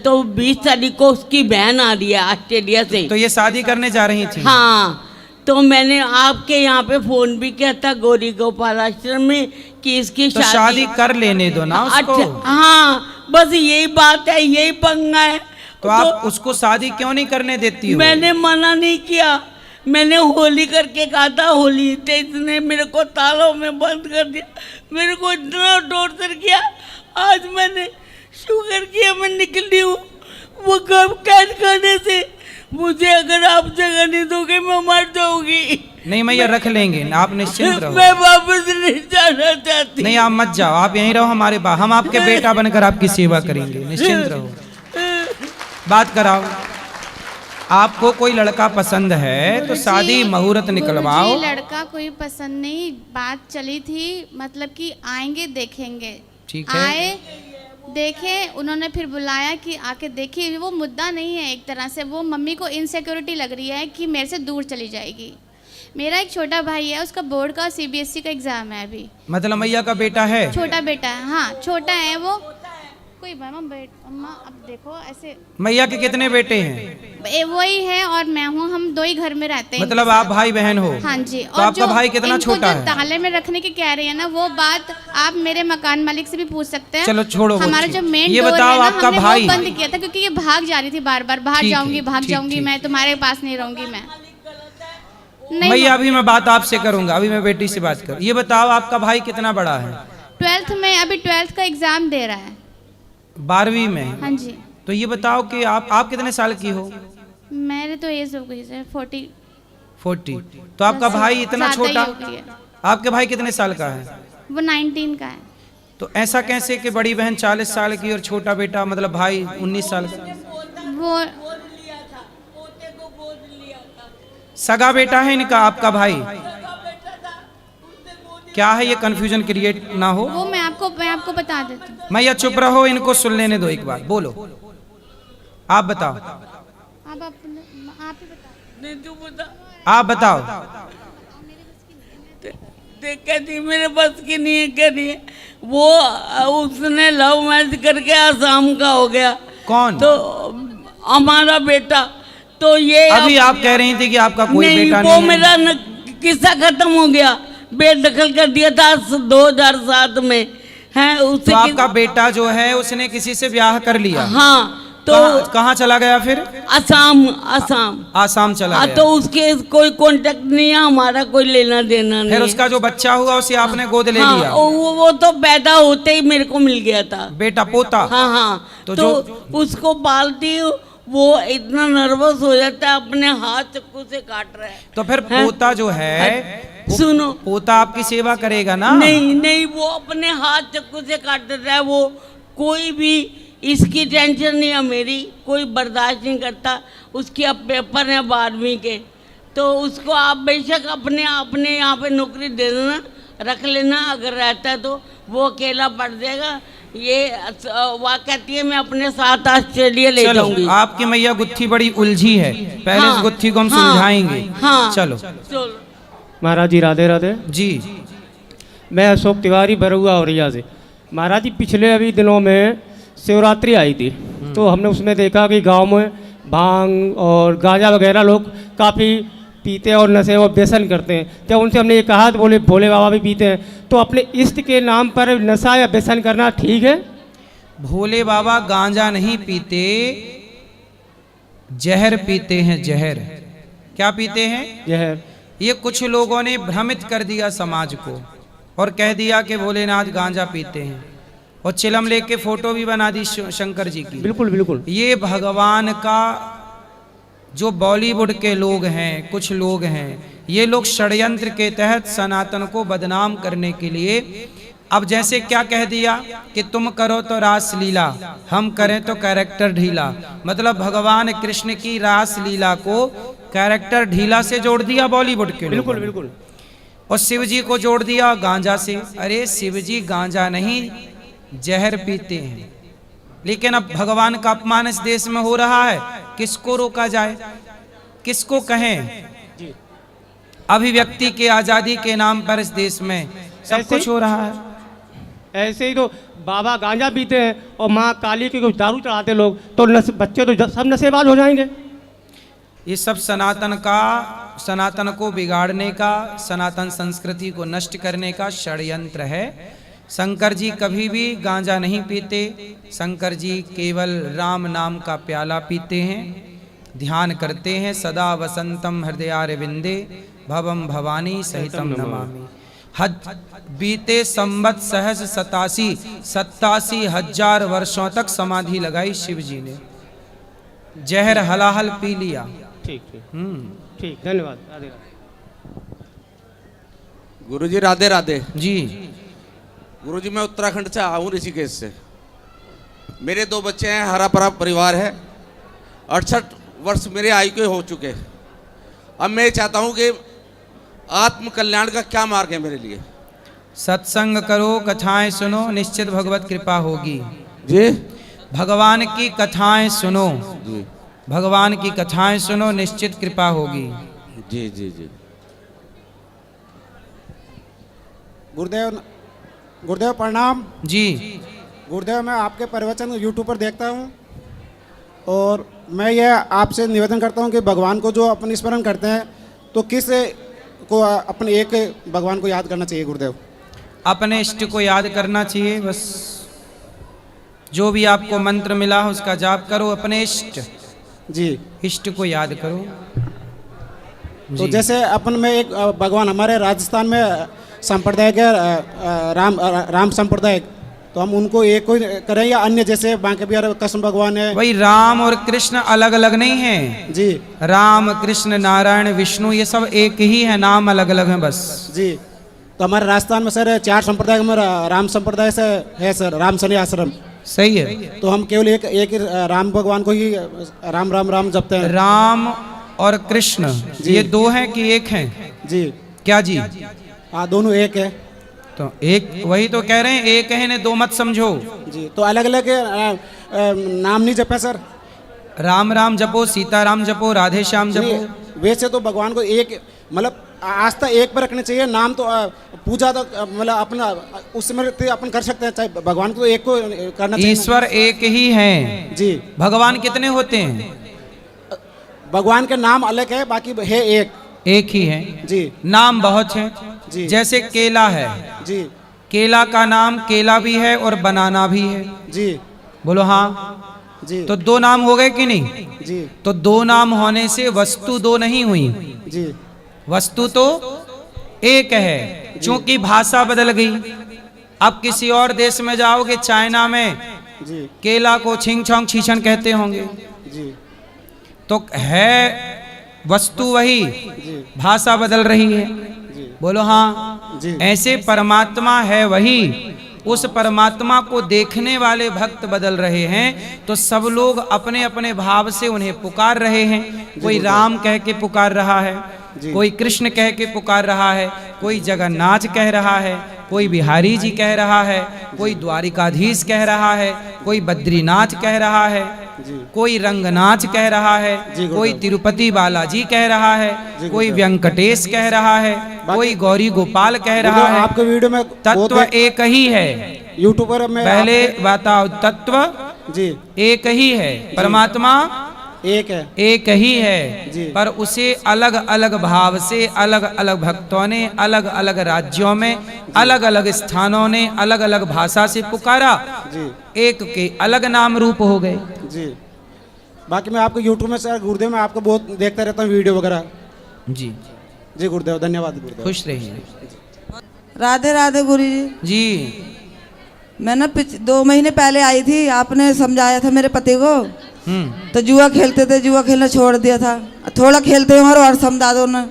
तो 20 तारीख को उसकी बहन आ रही है ऑस्ट्रेलिया से, तो ये शादी करने जा रही थी? हाँ, तो मैंने आपके यहाँ पे फ़ोन भी किया था गौरी गोपाल आश्रम में कि इसकी तो शादी कर लेने दो ना उसको। अच्छा, हाँ, बस यही बात है, यही पंगा है। तो आप उसको शादी क्यों नहीं करने देती हो? मैंने मना नहीं किया, मैंने होली करके कहा था, होली, तो इसने मेरे को तालों में बंद कर दिया, मेरे को इतना टॉर्चर किया। आज मैंने शुगर किया, मैं निकली हूँ वो कैद करने से। मुझे अगर आप जगह नहीं दोगे मैं मर जाऊंगी। नहीं मैया, रख लेंगे, आप निश्चिंत रहो। मैं वापस नहीं जाना चाहती। नहीं, आप मत जाओ, आप यहीं रहो हमारे पास, हम आपके बेटा बनकर आपकी सेवा करेंगे, निश्चिंत रहो। बात कराओ, आपको कोई लड़का पसंद है तो शादी मुहूर्त निकलवाओ। गुरुजी, लड़का कोई पसंद नहीं, बात चली थी, मतलब कि आएंगे देखेंगे। ठीक है, आए देखे, उन्होंने फिर बुलाया कि आके देखिए। वो मुद्दा नहीं है, एक तरह से वो मम्मी को इनसिक्योरिटी लग रही है कि मेरे से दूर चली जाएगी। मेरा एक छोटा भाई है, उसका बोर्ड का CBSE का एग्जाम है अभी। मतलब मैया का बेटा है? छोटा बेटा है, हाँ, छोटा है वो। कोई अम्मा अब देखो ऐसे। मैया के कितने बेटे हैं? वही है और मैं हूँ, हम 2 ही घर में रहते हैं। मतलब आप भाई बहन हो? हाँ जी। तो आपका भाई कितना छोटा है? ताले में रखने की कह रही है ना, वो बात आप मेरे मकान मालिक से भी पूछ सकते हैं। चलो छोड़ो, हमारा जो मेन ये डोर बताओ, है ना, आपका हमने भाई वो बंद किया था क्योंकि ये भाग जा रही थी बार बार, बाहर जाऊंगी, भाग जाऊंगी, मैं तुम्हारे पास नहीं रहूंगी। मैं मैया अभी मैं बात आपसे करूंगा, अभी मैं बेटी से बात करूँ। ये बताओ आपका भाई कितना बड़ा है? 12th में, अभी 12th का एग्जाम दे रहा है। 12वीं में? हाँ जी। तो ये बताओ कि आप कितने साल की हो? मेरे तो एज हो गई है 40। तो आपका भाई इतना छोटा? हो गई है। आपके भाई कितने साल का है? वो 19 का है। तो ऐसा कैसे कि बड़ी बहन 40 साल की और छोटा बेटा मतलब भाई 19 साल का? वो सगा बेटा है इनका आपका भाई? क्या है ये कंफ्यूजन क्रिएट ना हो? वो मैं आपको बता देती हूँ। मैया चुप रहो, इनको सुन लेने दो एक बार। बोलो, आप बताओ। आप ही बताओ। नहीं, तू बता। आप बताओ। कहती मेरे बस की नहीं है, कह रही है वो, उसने लव मैरिज करके आसाम का हो गया। कौन? तो हमारा बेटा। तो ये अभी आप कह रही थी कि आपका कोई बेटा नहीं वो है। मेरा किस्सा खत्म हो गया, बेदखल कर दिया था 2007 में है उससे। तो आपका बेटा जो है उसने किसी से ब्याह कर लिया? हाँ। तो कहाँ चला गया फिर? आसाम चला गया। तो उसके कोई कांटेक्ट नहीं है, हमारा कोई लेना देना नहीं। फिर उसका जो बच्चा हुआ उसे आपने गोद ले लिया? वो तो पैदा होते ही मेरे को मिल गया था, बेटा पोता। हाँ। तो उसको पालती हूँ, वो इतना नर्वस हो जाता है, अपने हाथ चाकू से काट रहा है। तो फिर पोता जो है, सुनो, पोता आपकी सेवा करेगा ना? नहीं, वो अपने हाथ चाकू से काट रहा है। वो कोई भी इसकी टेंशन नहीं है, मेरी कोई बर्दाश्त नहीं करता। उसके अब पेपर हैं 12वीं के, तो उसको आप बेशक अपने यहाँ पे नौकरी दे देना, रख लेना, अगर रहता है तो वो अकेला पढ़ देगा। ये वह कहती है मैं अपने साथ ऑस्ट्रेलिया ले जाऊंगी। आपकी मैया गुत्थी बड़ी उलझी है, पहले इस गुत्थी को हम सुलझाएंगे। चलो महाराज जी, राधे राधे जी। मैं अशोक तिवारी, बरुआ औरिया से। महाराज जी, पिछले अभी दिनों में शिवरात्रि आई थी, तो हमने उसमें देखा कि गांव में भांग और गांजा वगैरह लोग काफ़ी पीते हैं और नशे और व्यसन करते हैं। जब उनसे हमने ये कहा तो बोले भोले बाबा भी पीते हैं, तो अपने इष्ट के नाम पर नशा या व्यसन करना ठीक है? भोले बाबा गांजा नहीं पीते, जहर पीते हैं। जहर क्या पीते हैं? जहर। ये कुछ लोगों ने भ्रमित कर दिया समाज को और कह दिया कि भोलेनाथ गांजा पीते हैं और चिलम लेके फोटो भी बना दी शंकर जी की। बिल्कुल बिल्कुल। ये भगवान का जो बॉलीवुड के लोग हैं, कुछ लोग हैं, ये लोग षड्यंत्र के तहत सनातन को बदनाम करने के लिए अब जैसे क्या कह दिया कि तुम करो तो रास लीला, हम करें तो कैरेक्टर ढीला। मतलब भगवान कृष्ण की रास लीला को कैरेक्टर ढीला से जोड़ दिया बॉलीवुड के। बिल्कुल बिल्कुल। और शिव जी को जोड़ दिया गांजा से। अरे शिव जी गांजा नहीं जहर पीते हैं, लेकिन अब भगवान का अपमान इस देश में हो रहा है, किसको रोका जाए, किसको कहें? अभिव्यक्ति के आजादी के नाम पर इस देश में सब कुछ हो रहा है। ऐसे ही तो बाबा गांजा पीते हैं और माँ काली के कुछ दारू चढ़ाते लोग, तो बच्चे तो सब नशेबाज हो जाएंगे। ये सब सनातन को बिगाड़ने का, सनातन संस्कृति को नष्ट करने का षड्यंत्र है। शंकर जी कभी भी गांजा नहीं पीते। शंकर जी केवल राम नाम का प्याला पीते हैं, ध्यान करते हैं। सदा वसंतम हृदयारविंदे भवम भवानी सहितम नमामि। बीते संवत सहज 87,000 वर्षों तक समाधि लगाई शिव जी ने, जहर हलाहल पी लिया। ठीक ठीक ठीक, धन्यवाद। राधे राधे। गुरुजी राधे राधे जी। गुरुजी मैं उत्तराखंड से आया हूँ, ऋषिकेश से। मेरे 2 बच्चे हैं, हरा भरा परिवार है। 68 वर्ष मेरे आयु के हो चुके। अब मैं चाहता हूँ कि आत्म कल्याण का क्या मार्ग है मेरे लिए? सत्संग करो, कथाएं सुनो, निश्चित भगवत कृपा होगी। जी। भगवान की कथाएं सुनो जी, भगवान की कथाएं सुनो, निश्चित कृपा होगी। जी जी जी। गुरुदेव प्रणाम जी। गुरुदेव, मैं आपके प्रवचन यूट्यूब पर देखता हूँ और मैं ये आपसे निवेदन करता हूँ कि भगवान को जो अपन स्मरण करते हैं तो किस को अपने एक भगवान को याद करना चाहिए गुरुदेव? अपने इष्ट को याद करना चाहिए। बस जो भी आपको मंत्र मिला हो उसका जाप करो। अपने इष्ट जी, इष्ट को याद करो। तो जैसे अपन में एक भगवान हमारे राजस्थान में संप्रदाय के राम संप्रदाय, तो हम उनको एक को करें या अन्य जैसे बांके बिहार कृष्ण भगवान है? वही राम और कृष्ण अलग अलग नहीं है जी। राम कृष्ण नारायण विष्णु ये सब एक ही है, नाम अलग अलग हैं बस। जी। तो हमारे राजस्थान में सर 4 संप्रदाय में राम संप्रदाय से है सर, राम शनि आश्रम। सही है। तो हम केवल एक ही राम भगवान को ही राम राम राम जपते हैं। राम और कृष्ण ये 2 हैं कि एक हैं? जी। क्या जी? हाँ, दोनों एक है। तो एक, वही तो कह रहे हैं, एक है ने 2 मत समझो। जी। तो अलग अलग नाम नहीं जपे सर? राम राम जपो, सीताराम जपो, राधे श्याम जपो। वैसे तो भगवान को एक, मतलब आस्था एक पर रखनी चाहिए। नाम तो पूजा तो मतलब अपना उसमें अपन कर सकते हैं, चाहे भगवान को एक को करना चाहिए। ईश्वर एक ही है जी। भगवान कितने होते हैं? भगवान के नाम अलग है, बाकी है एक ही है जी। नाम बहुत हैं जी। जैसे केला है जी, केला का नाम केला भी है और बनाना भी है जी। बोलो हाँ जी। तो 2 नाम हो गए कि नहीं? जी। तो 2 नाम होने से वस्तु 2 नहीं हुई जी। वस्तु तो एक है, क्योंकि भाषा बदल गई। अब किसी और देश में जाओगे, चाइना में जी, केला को छिंग छोंग छीछन कहते होंगे। जी। तो है वस्तु वही, भाषा बदल रही है। बोलो हाँ जी। ऐसे परमात्मा है वही, उस परमात्मा को देखने वाले भक्त बदल रहे हैं। तो सब लोग अपने अपने भाव से उन्हें पुकार रहे हैं। कोई राम कह के पुकार रहा है, कोई कृष्ण कह के पुकार रहा है, कोई जगन्नाथ कह रहा है, कोई बिहारी जी कह रहा है, कोई द्वारिकाधीश कह रहा है, कोई बद्रीनाथ कह रहा है, कोई रंगनाथ कह रहा है, कोई तिरुपति बालाजी कह रहा है, कोई वेंकटेश कह रहा है, कोई गौरी गोपाल कह रहा है। आपके वीडियो में तत्व एक ही है। यूट्यूबर में पहले बताओ, तत्व जी एक ही है, परमात्मा एक है, एक ही है, पर उसे अलग अलग भाव से अलग अलग भक्तों ने अलग अलग राज्यों में अलग अलग स्थानों ने अलग अलग भाषा से पुकारा। एक के अलग नाम रूप हो गए। जी। बाकी मैं आपको यूट्यूब में सर गुरुदेव में आपको बहुत देखता रहता हूँ वीडियो वगैरह। जी। जी गुरुदेव, धन्यवाद गुरुदेव। खुश रहिए। राधे राधे गुरु जी। जी मैं ना 2 महीने पहले आई थी, आपने समझाया था मेरे पति को, तो जुआ खेलते थे, जुआ खेलना छोड़ दिया था, थोड़ा खेलते हैं और समझा दो ना।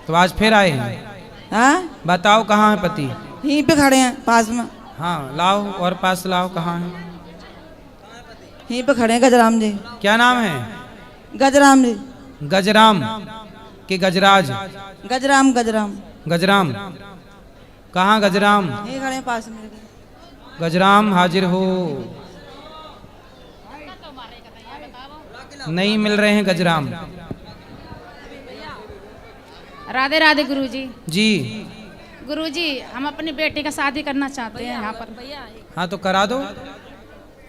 तो आज फिर आए हैं? हाँ बताओ कहाँ है पति? यहीं पे खड़े हैं पास में। हाँ लाओ, और पास लाओ। कहाँ है? यहीं पे खड़े हैं गजराम जी। क्या नाम है? गजराम जी। गजराम कि गजराज? गजराम गजराम। गजराम कहाँ? गजराम यहीं खड़े हैं पास में। गजराम हाजिर हो। नहीं मिल रहे हैं गजराम। राधे राधे गुरुजी। जी गुरुजी, हम अपनी बेटी का शादी करना चाहते हैं यहाँ पर। हाँ तो करा दो।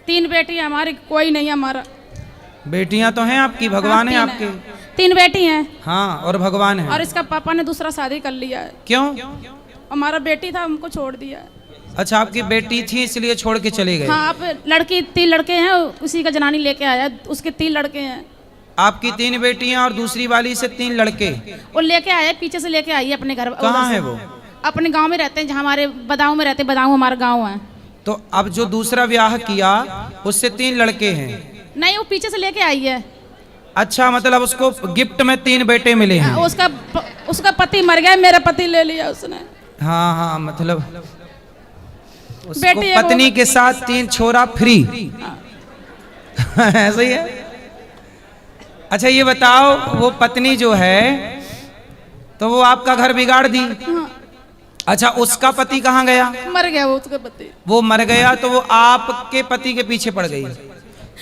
3 बेटी हमारी, कोई नहीं हमारा। बेटियां तो हैं आपकी, भगवान है आपके। 3 बेटी हैं। हाँ और भगवान है। और इसका पापा ने दूसरा शादी कर लिया है। क्यों? हमारा बेटी था, हमको छोड़ दिया है। अच्छा, आपकी बेटी थी इसलिए छोड़ के चले गए? हाँ, आप लड़की 3 लड़के हैं, उसी का जनानी लेके आया, उसके 3 लड़के हैं। आपकी 3 बेटियां और दूसरी वाली से 3 लड़के? वो लेके आया, पीछे से लेके आई अपने घर। कहाँ है वो? अपने गांव में रहते हैं, जहाँ हमारे बदाऊं में रहते हैं। बदाऊं हमारा गांव है। तो अब जो दूसरा ब्याह किया उससे 3 लड़के हैं? नहीं, वो पीछे से लेके आई है। अच्छा, मतलब उसको गिफ्ट में 3 बेटे मिले हैं? उसका पति मर गया, मेरा पति ले लिया उसने। हाँ हाँ, मतलब उसको पत्नी के साथ 3 छोरा फ्री। ऐसा ही है। अच्छा ये बताओ, वो पत्नी जो है तो वो आपका घर बिगाड़ दी। अच्छा, उसका पति कहाँ गया? मर गया वो, उसका पति। वो मर गया तो वो आपके पति के पीछे पड़ गई।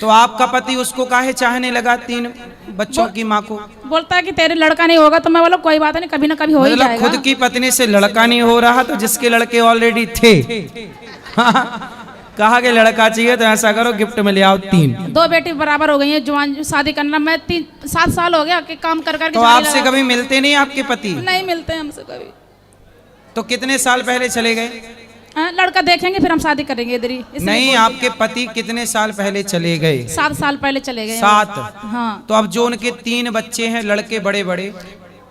तो आपका पति उसको काहे चाहने लगा, 3 बच्चों की माँ को? बोलता है कि तेरे लड़का नहीं होगा। तो मैं बोला कोई बात नहीं, कभी ना कभी हो ही जाएगा। खुद की पत्नी से लड़का नहीं हो रहा तो जिसके लड़के ऑलरेडी थे कहा कि लड़का चाहिए तो ऐसा करो गिफ्ट में ले आओ 3। 2 बेटी बराबर हो गई हैं, जवान शादी करना। मैं 7 साल हो गया कि काम कर करके। तो आपसे कभी मिलते नहीं आपके पति? नहीं मिलते हमसे कभी। तो कितने साल पहले चले गए? लड़का देखेंगे फिर हम शादी करेंगे इधर ही। नहीं, आपके पति कितने साल पहले चले गए? 7 साल पहले चले गए। 7? हाँ। तो अब जो उनके 3 बच्चे हैं, लड़के बड़े बड़े,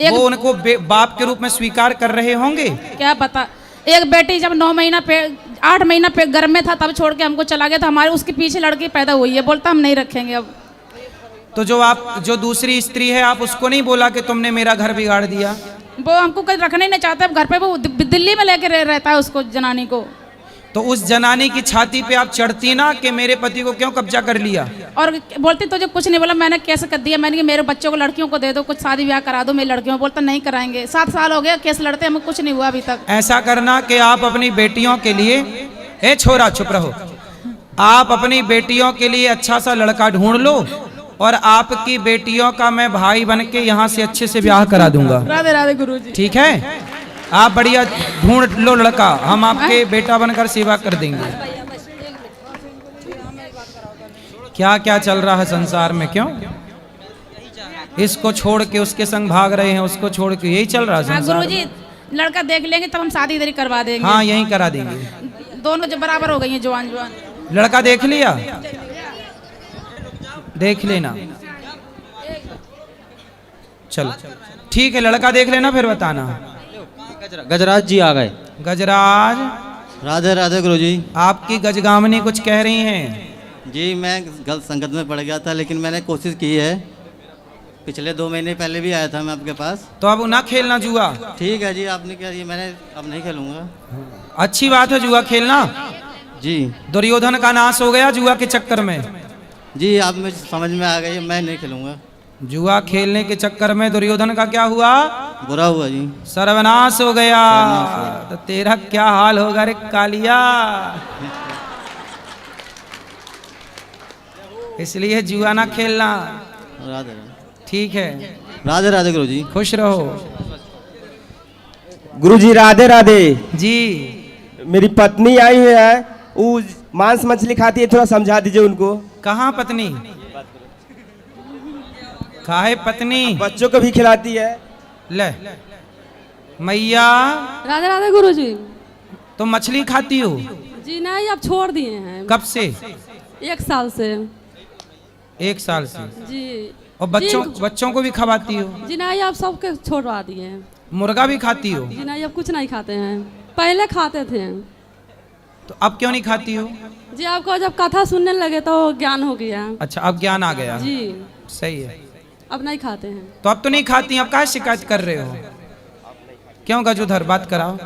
वो उनको बाप के रूप में स्वीकार कर रहे होंगे? क्या पता। एक बेटी जब 8 महीना पे गर्भ में था तब छोड़ के हमको चला गया था। हमारे उसके पीछे लड़की पैदा हुई है, बोलता हम नहीं रखेंगे अब। तो जो दूसरी स्त्री है, आप उसको नहीं बोला कि तुमने मेरा घर बिगाड़ दिया? वो हमको कहीं रखना ही नहीं चाहता घर पे। वो दिल्ली में लेके रहता है उसको, जनानी को। तो उस जनानी की छाती पे आप चढ़ती ना कि मेरे पति को क्यों कब्जा कर लिया? और बोलती तुझे कुछ नहीं बोला। मैंने कैसे कर दिया? मैंने कि मेरे बच्चों को लड़कियों को दे दो, कुछ शादी ब्याह करा दो मेरी लड़कियों। बोलता नहीं कराएंगे। 7 साल हो गया केस लड़ते, हमें कुछ नहीं हुआ अभी तक। ऐसा करना कि आप अपनी बेटियों के लिए, ए छोरा चुप रहो, आप अपनी बेटियों के लिए अच्छा सा लड़का ढूंढ लो और आपकी बेटियों का मैं भाई बन के यहाँ से अच्छे से ब्याह करा दूंगा। राधे राधे गुरुजी। ठीक है, आप बढ़िया ढूंढ लो लड़का, हम आपके बेटा बनकर सेवा कर देंगे। क्या क्या चल रहा है संसार में? क्यों इसको छोड़ के उसके संग भाग रहे हैं, उसको छोड़ के, यही चल रहा है संसार। गुरुजी, लड़का देख लेंगे तब हम शादी इधर ही करवा देंगे। हाँ, यही करा देंगे। दोनों जो बराबर हो गई हैं, जवान जवान। लड़का देख लिया? देख लेना। चलो ठीक है, लड़का देख लेना फिर बताना। गजराज जी आ गए। गजराज। राधे राधे गुरुजी। आपकी गजगामनी कुछ कह रही हैं? जी, मैं गलत संगत में पड़ गया था, लेकिन मैंने कोशिश की है। पिछले 2 महीने पहले भी आया था मैं आपके पास। तो अब ना खेलना जुआ? ठीक है जी, आपने कह दिया, मैंने अब नहीं खेलूंगा। अच्छी बात है जुआ खेलना। जी, दुर्योधन का नाश हो गया जुआ के चक्कर में। जी, आप मुझे समझ में आ गई, मैं नहीं खेलूंगा। जुआ खेलने के चक्कर में दुर्योधन का क्या हुआ? बुरा हुआ जी, सर्वनाश हो गया। तो तेरा क्या हाल होगा रे कालिया? इसलिए जुआ ना खेलना। राधे। ठीक है, राधे राधे गुरुजी। खुश रहो। गुरुजी राधे राधे जी। मेरी पत्नी आई हुई है, वो मांस मछली खाती है, थोड़ा समझा दीजिए उनको। कहाँ पत्नी? काहे पत्नी? बच्चों को भी खिलाती है। ले मैया। राधे राधे गुरुजी। तो मछली खाती हो? जी नहीं, अब छोड़ दिए हैं। कब से? 1 साल से। 1 साल से? जी। और बच्चों को भी खवाती हो? जी नहीं, अब सबके छोड़वा दिए हैं। मुर्गा भी खाती हो? जी नहीं, अब कुछ नहीं खाते हैं, पहले खाते थे। तो अब क्यों नहीं खाती हो? जी आपको जब कथा सुनने लगे तो ज्ञान हो गया। अच्छा, अब ज्ञान आ गया। जी सही है। अब नहीं खाते हैं। तो अब तो नहीं खाती, अब काहे शिकायत कर रहे हो? क्यों गजोधर, बात कराओ।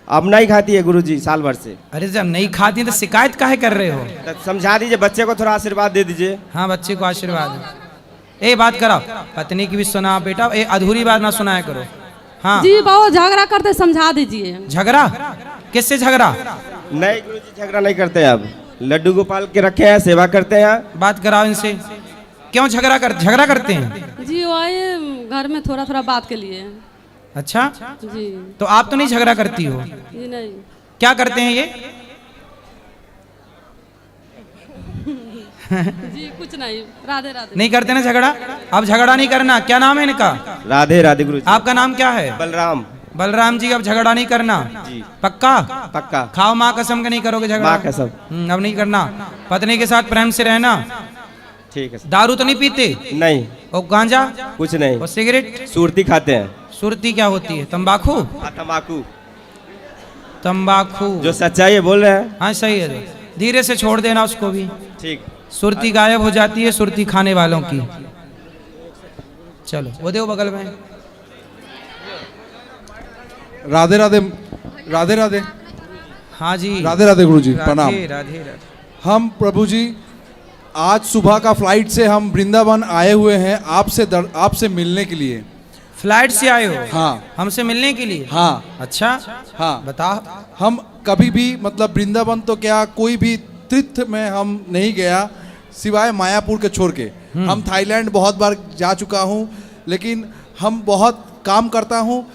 अब नहीं खाती है गुरुजी साल भर से। अरे जब नहीं खाती तो शिकायत काहे कर रहे हो? तो समझा दीजिए, बच्चे को थोड़ा आशीर्वाद दे दीजिए। हाँ, बच्चे को आशीर्वाद। ए बात कराओ, पत्नी की भी सुना बेटा, ए अधूरी बात ना सुनाया करो। हाँ जी बहुत झगड़ा करते, समझा दीजिए। झगड़ा? किससे झगड़ा? नहीं गुरुजी, झगड़ा नहीं करते। अब लड्डू गोपाल के रखे हैं, सेवा करते हैं। बात कराओ इनसे, क्यों झगड़ा करते हैं? जी वही घर में थोड़ा थोड़ा बात के लिए। अच्छा जी। तो आप तो नहीं झगड़ा करती हो? जी नहीं। क्या करते हैं ये? जी कुछ नहीं, राधे राधे। नहीं करते ना झगड़ा? अब झगड़ा नहीं करना। क्या नाम है इनका? राधे राधे गुरुजी। आपका नाम क्या है? बलराम। बलराम जी, अब झगड़ा नहीं करना जी। पक्का? पक्का। खाओ माँ कसम के नहीं करोगे झगड़ा? माँ कसम। अब नहीं करना। पत्नी के साथ प्रेम से रहना। ठीक है। दारू तो नहीं पीते? नहीं। और गांजा? कुछ नहीं। और सिगरेट? सुरती खाते हैं। सुरती क्या होती है? तंबाकू? तंबाकू। तंबाकू जो सच्चाई है बोल रहे हैं। हाँ सही है, धीरे से छोड़ देना उसको भी। ठीक। सुरती गायब हो जाती है सुरती खाने वालों की। चलो वो दो बगल में। राधे राधे। राधे राधे। हाँ जी, राधे राधे गुरुजी, प्रणाम। राधे राधे। हम प्रभु जी आज सुबह का फ्लाइट से हम वृंदावन आए हुए हैं आपसे मिलने के लिए। फ्लाइट से आए हो? हाँ। हमसे मिलने के लिए? हाँ। अच्छा हाँ बताओ। हम कभी भी मतलब वृंदावन तो क्या कोई भी तीर्थ में हम नहीं गया सिवाय मायापुर के छोड़ के। हम थाईलैंड बहुत बार जा चुका हूँ, लेकिन हम बहुत काम करता हूँ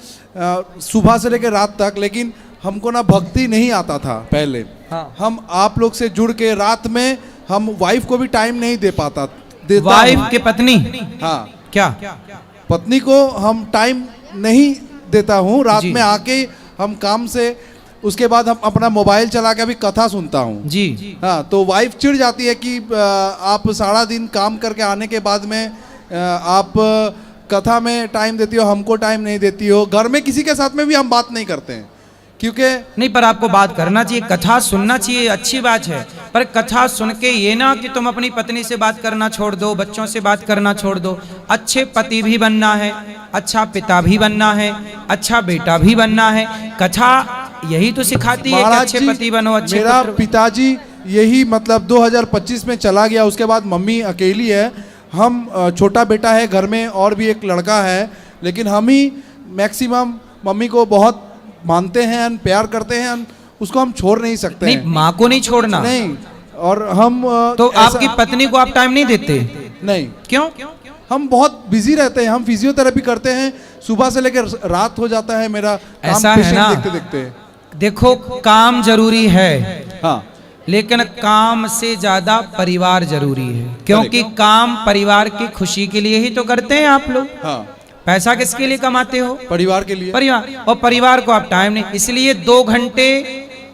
सुबह से लेकर रात तक, लेकिन हमको ना भक्ति नहीं आता था पहले। हाँ। हम आप लोग से जुड़ के रात में हम वाइफ को भी टाइम नहीं दे पाता। वाइफ के पत्नी? हाँ। क्या? पत्नी को हम टाइम नहीं देता हूँ। रात में आके हम काम से, उसके बाद हम अपना मोबाइल चला के अभी कथा सुनता हूँ जी। हाँ, तो वाइफ चिढ़ जाती है कि आप सारा दिन काम करके आने के बाद में आप कथा में टाइम देती हो, हमको टाइम नहीं देती हो। घर में किसी के साथ में भी हम बात नहीं करते हैं क्योंकि नहीं, पर आपको बात करना चाहिए, कथा सुनना चाहिए, अच्छी बात है। पर कथा सुन के ये ना कि तुम अपनी पत्नी से बात करना छोड़ दो, बच्चों से बात करना छोड़ दो। अच्छे पति भी बनना है, अच्छा पिता भी बनना है, अच्छा बेटा भी बनना है। कथा यही तो सिखाती है कि अच्छे पति बनो, अच्छे मेरा पुत्र। पिताजी यही मतलब 2025 में चला गया। उसके बाद मम्मी अकेली है। हम छोटा बेटा है घर में और भी एक लड़का है, लेकिन हम ही मैक्सिमम मम्मी को बहुत मानते हैं, प्यार करते हैं। उसको हम छोड़ नहीं सकते। नहीं, माँ को नहीं छोड़ना। नहीं। और हम तो आपकी पत्नी को आप टाइम नहीं देते? नहीं। क्यों? हम बहुत बिजी रहते हैं। हम फिजियोथेरेपी करते हैं, सुबह से लेकर रात हो जाता है मेरा काम। ऐसा है ना, देखते देखते देखो काम जरूरी है। हाँ। लेकिन काम से ज्यादा परिवार जरूरी है, क्योंकि काम परिवार की खुशी के लिए ही तो करते हैं आप लोग। हाँ। पैसा किसके लिए कमाते हो? परिवार के लिए। परिवार, और परिवार को आप टाइम नहीं, इसलिए 2 घंटे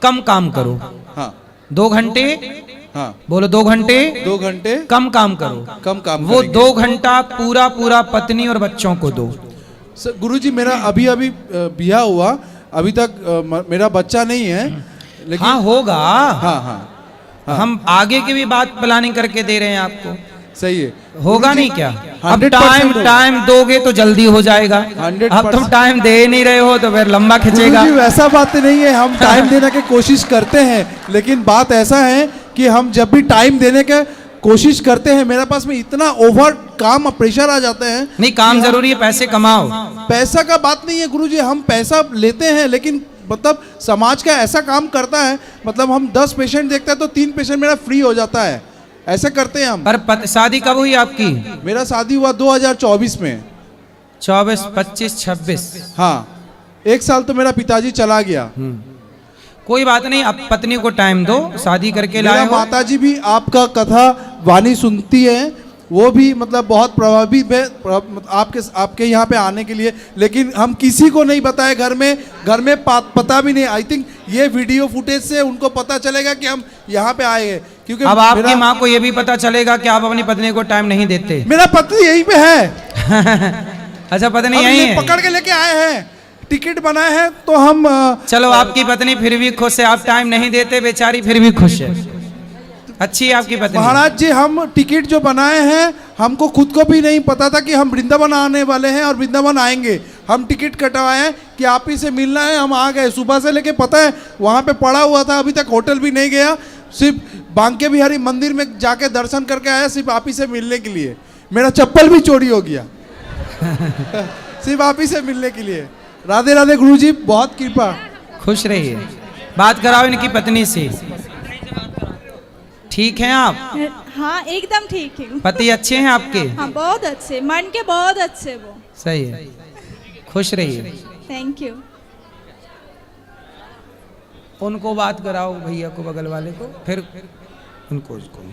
कम काम करो। हाँ। 2 घंटे। हाँ। बोलो 2 घंटे। 2 घंटे कम काम करो। कम काम वो 2 घंटा पूरा पत्नी और बच्चों को दो। गुरुजी मेरा अभी ब्याह हुआ, अभी तक मेरा बच्चा नहीं है, लेकिन हाँ होगा। हाँ, हाँ। हम आगे की भी बात प्लानिंग करके दे रहे हैं आपको। सही है। होगा नहीं क्या? अब 100% टाइम दोगे तो जल्दी हो जाएगा। 100%। अब तुम टाइम दे नहीं रहे हो तो फिर लंबा खिंचेगा। गुरुजी वैसा बात नहीं है, हम टाइम देने की कोशिश करते हैं, लेकिन बात ऐसा है कि हम जब भी टाइम देने के कोशिश करते हैं, मेरे पास में इतना ओवर काम प्रेशर आ जाते हैं। नहीं, काम जरूरी है, पैसे कमाओ। पैसा का बात नहीं है गुरुजी, हम पैसा लेते हैं, लेकिन मतलब समाज का ऐसा काम करता है, मतलब हम 10 पेशेंट देखते हैं तो 3 पेशेंट मेरा फ्री हो जाता है। ऐसे करते हैं हम। पर शादी कब हुई आपकी? मेरा शादी हुआ 2024 में। 24, 25, 26। हाँ, 1 साल तो मेरा पिताजी चला गया। कोई बात नहीं, अब पत्नी को टाइम दो, शादी करके लाए हो। माताजी भी आपका कथा वाणी सुनती है, वो भी मतलब बहुत प्रभावित है आपके यहाँ पे आने के लिए, लेकिन हम किसी को नहीं बताए। घर में पता भी नहीं। आई थिंक ये वीडियो फुटेज से उनको पता चलेगा कि हम यहाँ पे आए हैं, क्योंकि अब आपकी माँ को ये भी पता चलेगा कि आप अपनी पत्नी को टाइम नहीं देते। मेरा पति यहीं पे है। अच्छा पत्नी हम यही ले- है। पकड़ के लेके आए हैं, टिकट बनाए हैं, तो हम चलो आपकी पत्नी फिर भी खुश है, आप टाइम नहीं देते बेचारी फिर भी खुश है, अच्छी है आपकी पत्नी। महाराज जी हम टिकट जो बनाए हैं, हमको खुद को भी नहीं पता था कि हम वृंदावन आने वाले हैं और वृंदावन आएंगे। हम टिकट कटवाए हैं कि आप ही से मिलना है, हम आ गए सुबह से लेके, पता है वहाँ पे पड़ा हुआ था, अभी तक होटल भी नहीं गया, सिर्फ बांके बिहारी मंदिर में जाके दर्शन करके आया, सिर्फ आप ही से मिलने के लिए। मेरा चप्पल भी चोरी हो गया सिर्फ आप ही से मिलने के लिए। राधे राधे गुरुजी, बहुत कृपा। खुश रहिए, बात कराओ इनकी पत्नी से। ठीक हैं आप? हाँ एकदम ठीक है। पति अच्छे हैं आपके? हाँ बहुत अच्छे, मन के बहुत अच्छे वो। सही है, खुश रहिए। Thank you. उनको बात कराओ, भैया को, बगल वाले को, फिर उनको उसको।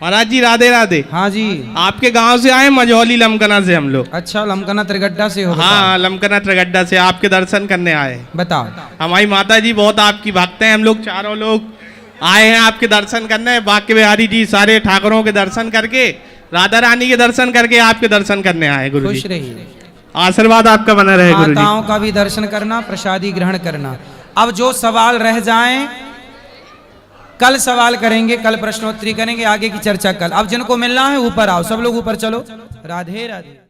महाराज जी राधे राधे। हाँ जी। आपके गांव से आए, मझौली लमकना से हम लोग। अच्छा, लमकना त्रिगड्ढा से हो? हाँ, लमकना त्रिगड्ढा से आपके दर्शन करने आए। बताओ। हमारी माता जी बहुत आपकी भक्त हैं, हम लोग चारों लोग आए हैं आपके दर्शन करने। बांके बिहारी जी सारे ठाकुरों के दर्शन करके, राधा रानी के दर्शन करके आपके दर्शन करने आए। गुरु खुश रहिए, आशीर्वाद आपका बना रहे। गुरु माताओं का भी दर्शन करना, प्रसादी ग्रहण करना। अब जो सवाल रह जाएं कल सवाल करेंगे, कल प्रश्नोत्तरी करेंगे, आगे की चर्चा कल। अब जिनको मिलना है ऊपर आओ, सब लोग ऊपर चलो। राधे राधे।